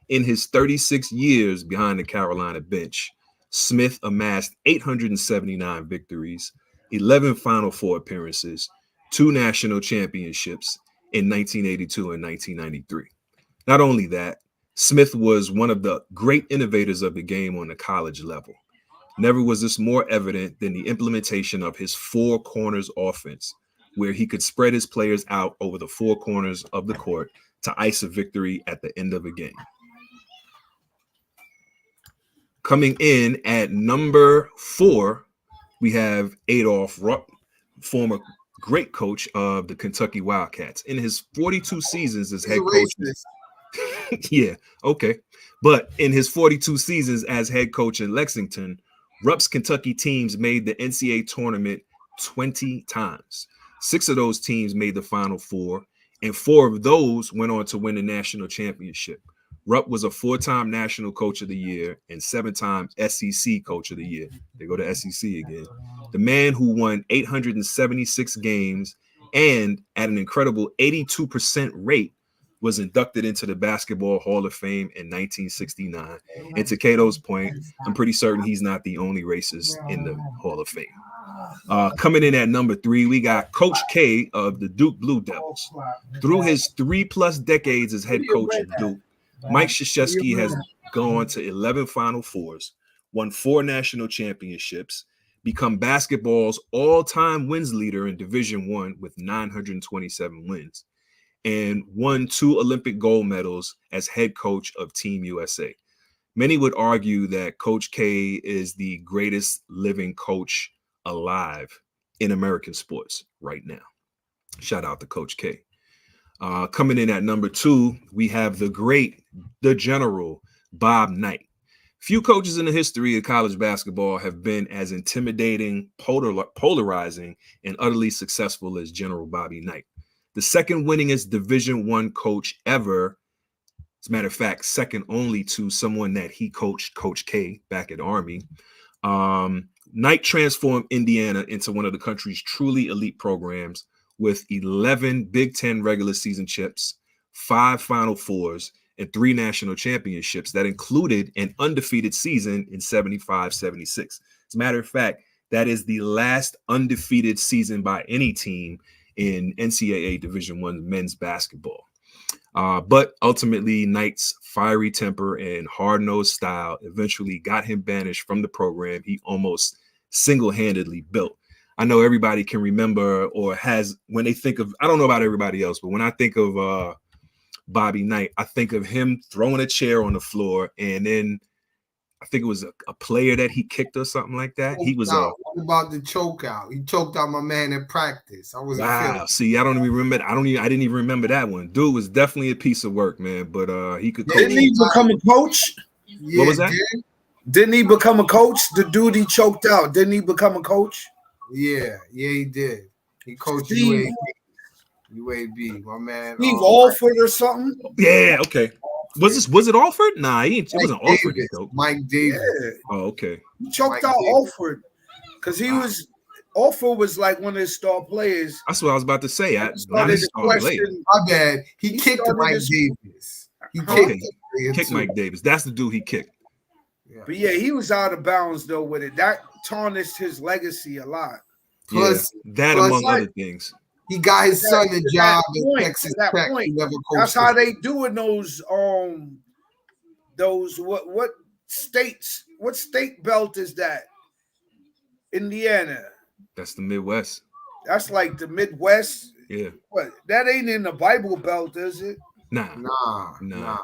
In his 36 years behind the Carolina bench, Smith amassed 879 victories, 11 Final Four appearances, 2 national championships in 1982 and 1993. Not only that, Smith was one of the great innovators of the game on the college level. Never was this more evident than the implementation of his 4 corners offense, where he could spread his players out over the 4 corners of the court to ice a victory at the end of a game. Coming in at number 4, we have Adolph Rupp, former great coach of the Kentucky Wildcats. In his 42 seasons as head coach. Yeah, okay. But in his 42 seasons as head coach in Lexington, Rupp's Kentucky teams made the NCAA tournament 20 times. 6 of those teams made the Final Four, and 4 of those went on to win the national championship. Rupp was a 4-time National Coach of the Year and 7-time SEC Coach of the Year. They go to SEC again. The man who won 876 games and at an incredible 82% rate was inducted into the Basketball Hall of Fame in 1969. And to Cato's point, I'm pretty certain he's not the only racist in the Hall of Fame. Coming in at number 3, we got Coach K of the Duke Blue Devils. Through his 3+ decades as head coach at Duke, Mike Krzyzewski has gone to 11 Final Fours, won 4 national championships, become basketball's all-time wins leader in Division I with 927 wins, and won 2 Olympic gold medals as head coach of Team USA. Many would argue that Coach K is the greatest living coach alive in American sports right now. Shout out to Coach K. Coming in at number 2, we have the General, Bob Knight. Few coaches in the history of college basketball have been as intimidating, polarizing, and utterly successful as General Bobby Knight. The second winningest Division I coach ever. As a matter of fact, second only to someone that he coached, Coach K, back at Army. Knight transformed Indiana into one of the country's truly elite programs with 11 Big Ten regular season chips, 5 Final Fours, and 3 national championships that included an undefeated season in 75-76. As a matter of fact, that is the last undefeated season by any team in NCAA Division I men's basketball. But ultimately, Knight's fiery temper and hard-nosed style eventually got him banished from the program he almost single-handedly built. I know everybody can remember or has, when they think of, I don't know about everybody else, but when I think of Bobby Knight, I think of him throwing a chair on the floor and then I think it was a player that he kicked or something like that. He was what about the choke out? He choked out my man in practice. I wasn't feeling. wow. See, I don't even remember. I didn't even remember that one. Dude was definitely a piece of work, man. But he could coach. Didn't he become a coach? Yeah, What was that? Didn't he become a coach? The dude he choked out. Didn't he become a coach? Yeah, he did. He coached Steve- UAB, my man. Steve Alford or something? Yeah. Okay. Was it Alford? Nah, it wasn't Alford. Mike Davis. Yeah. Oh, okay. He choked Mike out Davis. Alford because Alford was like one of his star players. That's what I was about to say. He Not started his to star player. question. My bad. He He kicked started Mike his- Davis. He Okay. kicked Kick Mike Davis. That's the dude he kicked. But yeah, he was out of bounds though with it. That tarnished his legacy a lot. Plus, That plus among like- other things. he got his son a To job that at point, Texas to that Tech. point. He never That's coached how him. they doing those what states, what state belt is that? Indiana. That's the Midwest. That's like the Midwest. Yeah. What? That ain't in the Bible Belt, is it? Nah. Nah.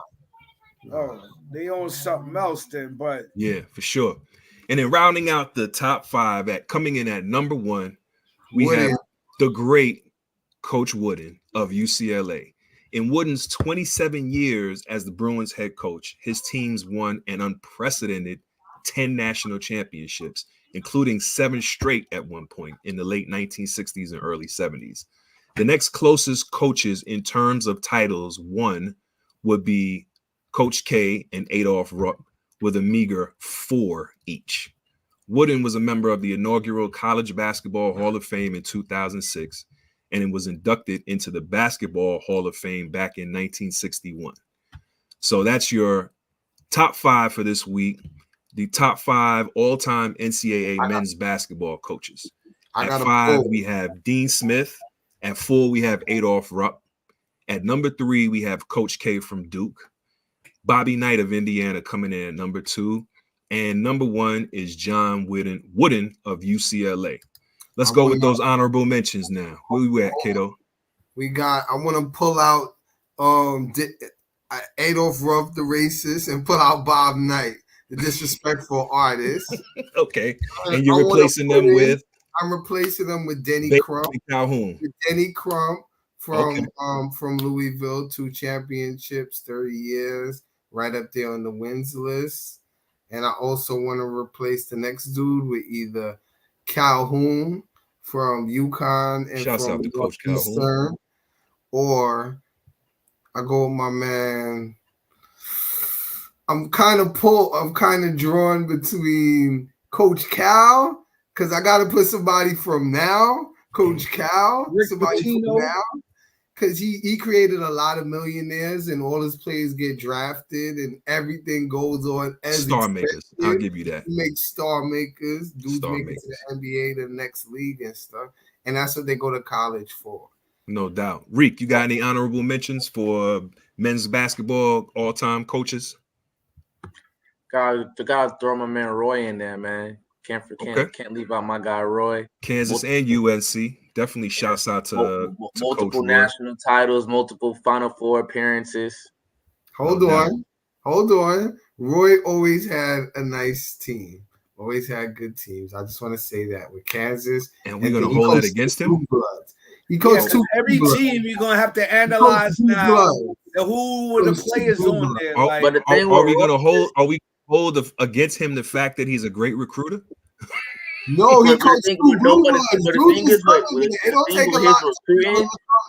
Oh, they own something else then, but Yeah, for sure. And then rounding out the top 5 coming in at number 1, we Wooden. have the great Coach Wooden of UCLA. In Wooden's 27 years as the Bruins head coach, his teams won an unprecedented 10 national championships, including 7 straight at one point in the late 1960s and early 70s. The next closest coaches in terms of titles won would be Coach K and Adolph Rupp with a meager 4 each. Wooden was a member of the inaugural College Basketball Hall of Fame in 2006, and it was inducted into the Basketball Hall of Fame back in 1961. So that's your top 5 for this week. The top 5 all-time NCAA men's basketball coaches. At 5, we have Dean Smith. At 4, we have Adolph Rupp. At number 3, we have Coach K from Duke. Bobby Knight of Indiana coming in at number 2. And number 1 is John Wooden of UCLA. Let's go with those honorable mentions now. Where we at, Kato? I want to pull out Adolph Rupp, the racist, and pull out Bob Knight, the disrespectful artist. Okay. And you're replacing them with? I'm replacing them with Denny Bailey Crump. Calhoun. Denny Crump from Louisville, 2 championships, 30 years, right up there on the wins list. And I also want to replace the next dude with either Calhoun from UConn and Shouts from out to Coach Northeastern, Calhoun. or I go with my man. I'm kind of drawn between Coach Cal, because I got to put somebody from now, Coach Cal, Rick somebody Pitino. from now, because he created a lot of millionaires and all his players get drafted and everything goes on as Star makers. I'll give you that. He makes star makers, dudes Star make it makers. to the NBA, the next league and stuff, and that's what they go to college for. No doubt. Reek, you got any honorable mentions for men's basketball all-time coaches? God, the guys throw my man Roy in there, man. Can't leave out my guy Roy. Kansas and UNC. Definitely shouts out to multiple Coach Roy. national titles, multiple Final Four appearances. Hold on. Roy always had a nice team. Always had good teams. I just want to say that with Kansas. And we're going to hold that against him? He coached every team you're going to have to analyze now who were the players on there. But the thing are we going to hold against him the fact that he's a great recruiter? No, he coached two blue bloods. It don't take a lot.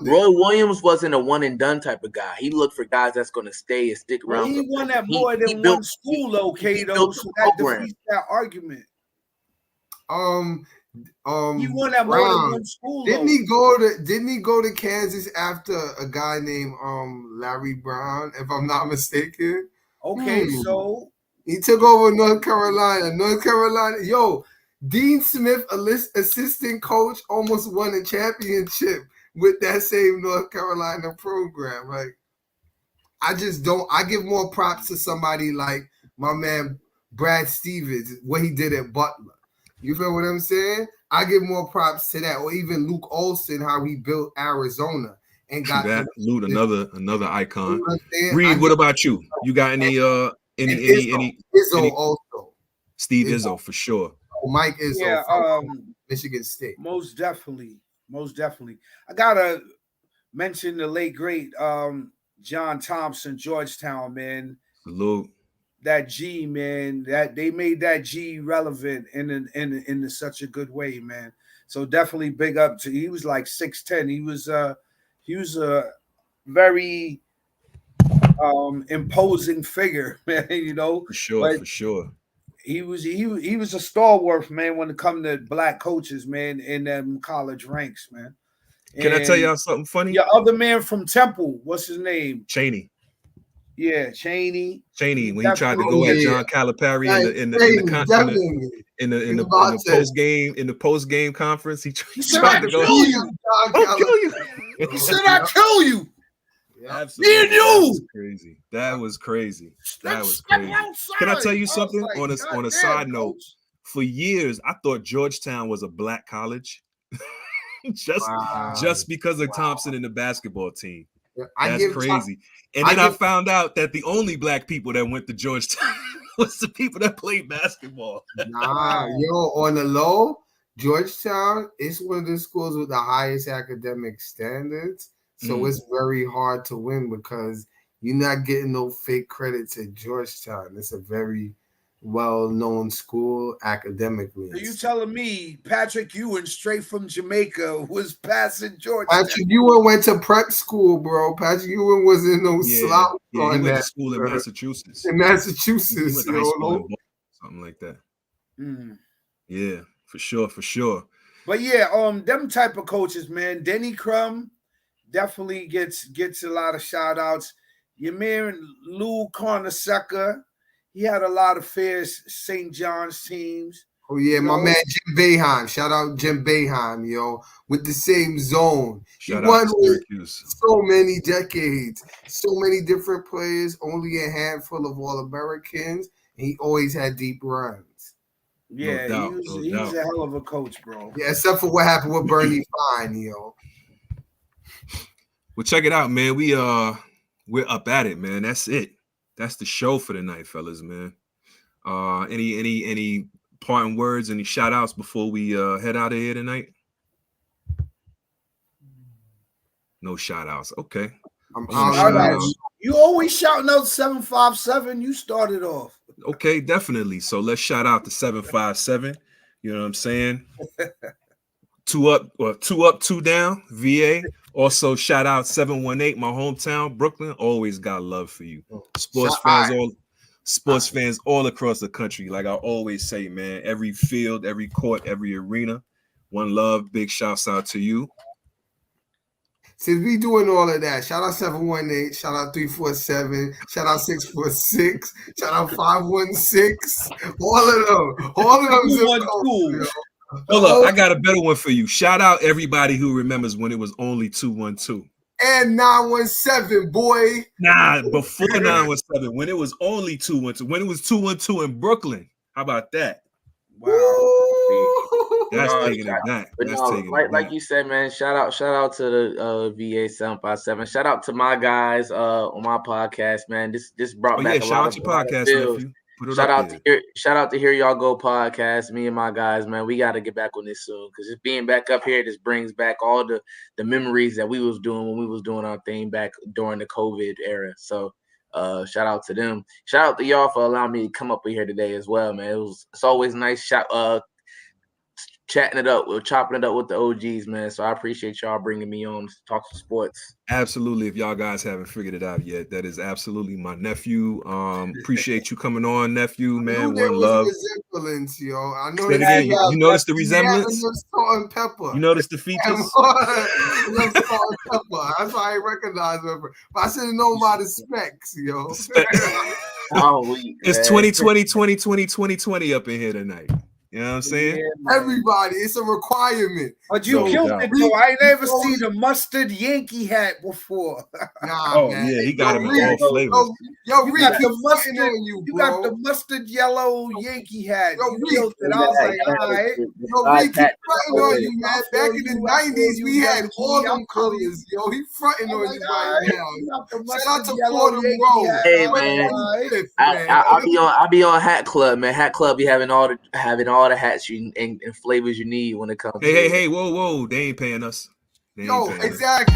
Roy Williams wasn't a one and done type of guy. He looked for guys that's going to stay and stick around. He won at more than one school, though, Kato. So that defeats that argument. He won at more than one school. Didn't he go to Kansas after a guy named Larry Brown, if I'm not mistaken? Okay, so he took over North Carolina. Yo, Dean Smith, assistant coach, almost won a championship with that same North Carolina program. Like, I give more props to somebody like my man Brad Stevens, what he did at Butler. You feel what I'm saying? I give more props to that, or even Luke Olson, how he built Arizona and got that. Luke, another icon. You know Reed, what about you? You got any Izzo also. Steve Izzo. Izzo for sure. Mike Izzo Yeah, from Michigan State. most definitely. I gotta mention the late great John Thompson, Georgetown, man. Salute. That G, man, that they made that G relevant in such a good way, man. So definitely big up to. He was like 6'10". He was a very imposing figure, man. You know, For sure, but for sure. he was a stalwart, man, when it come to black coaches, man, in them college ranks, man. Can I tell And y'all something funny? your other man from Temple, what's his name? Cheney. Yeah, Cheney. When he tried to Oh, go at yeah. John Calipari in Definitely. the post game conference, he said, tried "I'll to go. kill you. I'll kill you. He said, "I kill you." Absolutely. Me and you. That was crazy. That Let's was step crazy. outside. Can I tell you was something like, on a "God side damn, note? coach." For years, I thought Georgetown was a black college, Wow. just because of Thompson and the basketball team. I That's give crazy. And then I found out that the only black people that went to Georgetown was the people that played basketball. Nah, yo, on the low, Georgetown is one of the schools with the highest academic standards. So it's very hard to win because you're not getting no fake credits at Georgetown. It's a very well-known school academically. Are you telling me Patrick Ewing, straight from Jamaica, was passing Georgia? Patrick Ewing went to prep school, bro. Patrick Ewing was in no slouch he on went that. to school in Massachusetts. In He went Massachusetts, to high school in Boston, something like that. Yeah, for sure. But yeah, them type of coaches, man. Denny Crum definitely gets a lot of shout outs. Your man Lou Carnesecca, he had a lot of fierce St. John's teams. Oh yeah, my man Jim Boeheim. Shout out Jim Boeheim, yo, with the same zone. Shout he out won to with Syracuse. so many decades, so many different players, only a handful of All-Americans, and he always had deep runs. Yeah, doubt, he was a hell of a coach, bro. Yeah, except for what happened with Bernie Fine, yo. Well, check it out, man. We're up at it, man. That's it. That's the show for the night, fellas, man. Any parting words, any shout outs before we head out of here tonight? No shout outs. Okay. You always shouting out 757. You started off. Okay, definitely. So let's shout out to 757. You know what I'm saying? 2 up, 2 down, VA. Also, shout out 718, my hometown, Brooklyn. Always got love for you. Sports fans all across the country. Like I always say, man, every field, every court, every arena. One love, big shouts out to you. Since we doing all of that, shout out 718, shout out 347, shout out 646, shout out 516, all of them. Hold up, I got a better one for you. Shout out everybody who remembers when it was only 212. And 917, boy. Nah, before 917, when it was only 212, when it was 212 in Brooklyn. How about that? Wow. That's taking it back. Like you said, man. Shout out to the VA 757. Shout out to my guys on my podcast, man. This brought back a shout lot out of your podcast, nephew. Shout out to Here Y'all Go podcast. Me and my guys, man. We got to get back on this soon because just being back up here, this brings back all the memories that we was doing when we was doing our thing back during the COVID era. So shout out to them. Shout out to y'all for allowing me to come up here today as well, man. It's always nice chopping it up with the OGs, man. So I appreciate y'all bringing me on to talk some sports. Absolutely. If y'all guys haven't figured it out yet, that is absolutely my nephew. Appreciate you coming on, nephew, man. One love. Resemblance, yo. I know you notice the resemblance? Salt and pepper. You notice the features? Salt and pepper. That's why I recognize him. But I should have known about the specs, yo. It's 2020 up in here tonight. You know what I'm saying? Yeah, man. Everybody, it's a requirement. But you No killed doubt. it though. I ain't never So- seen the mustard Yankee hat before. Nah, Oh man. yeah, he got him in Yo, all Reed, flavors. Yo, You Reed, got keep the mustard- fronting on you, You bro. got the mustard yellow Yankee hat. Yo, You Reed, killed it. I was like, all right. Yo, Reed, keep fronting on you, man. I feel Back in you, the I feel 90s, you, we had Young all G, I them feel you. colors, yo. He fronting I'm on like, you all right right. now. You got the Shout out mustard to yellow Fordham Yankee Road. hat. Hey, I'm like, man. all right. I'll be on Hat Club, man. Hat Club be having all the hats and flavors you need when it comes to Hey, whoa, they ain't paying us. They ain't Yo, paying us. exactly.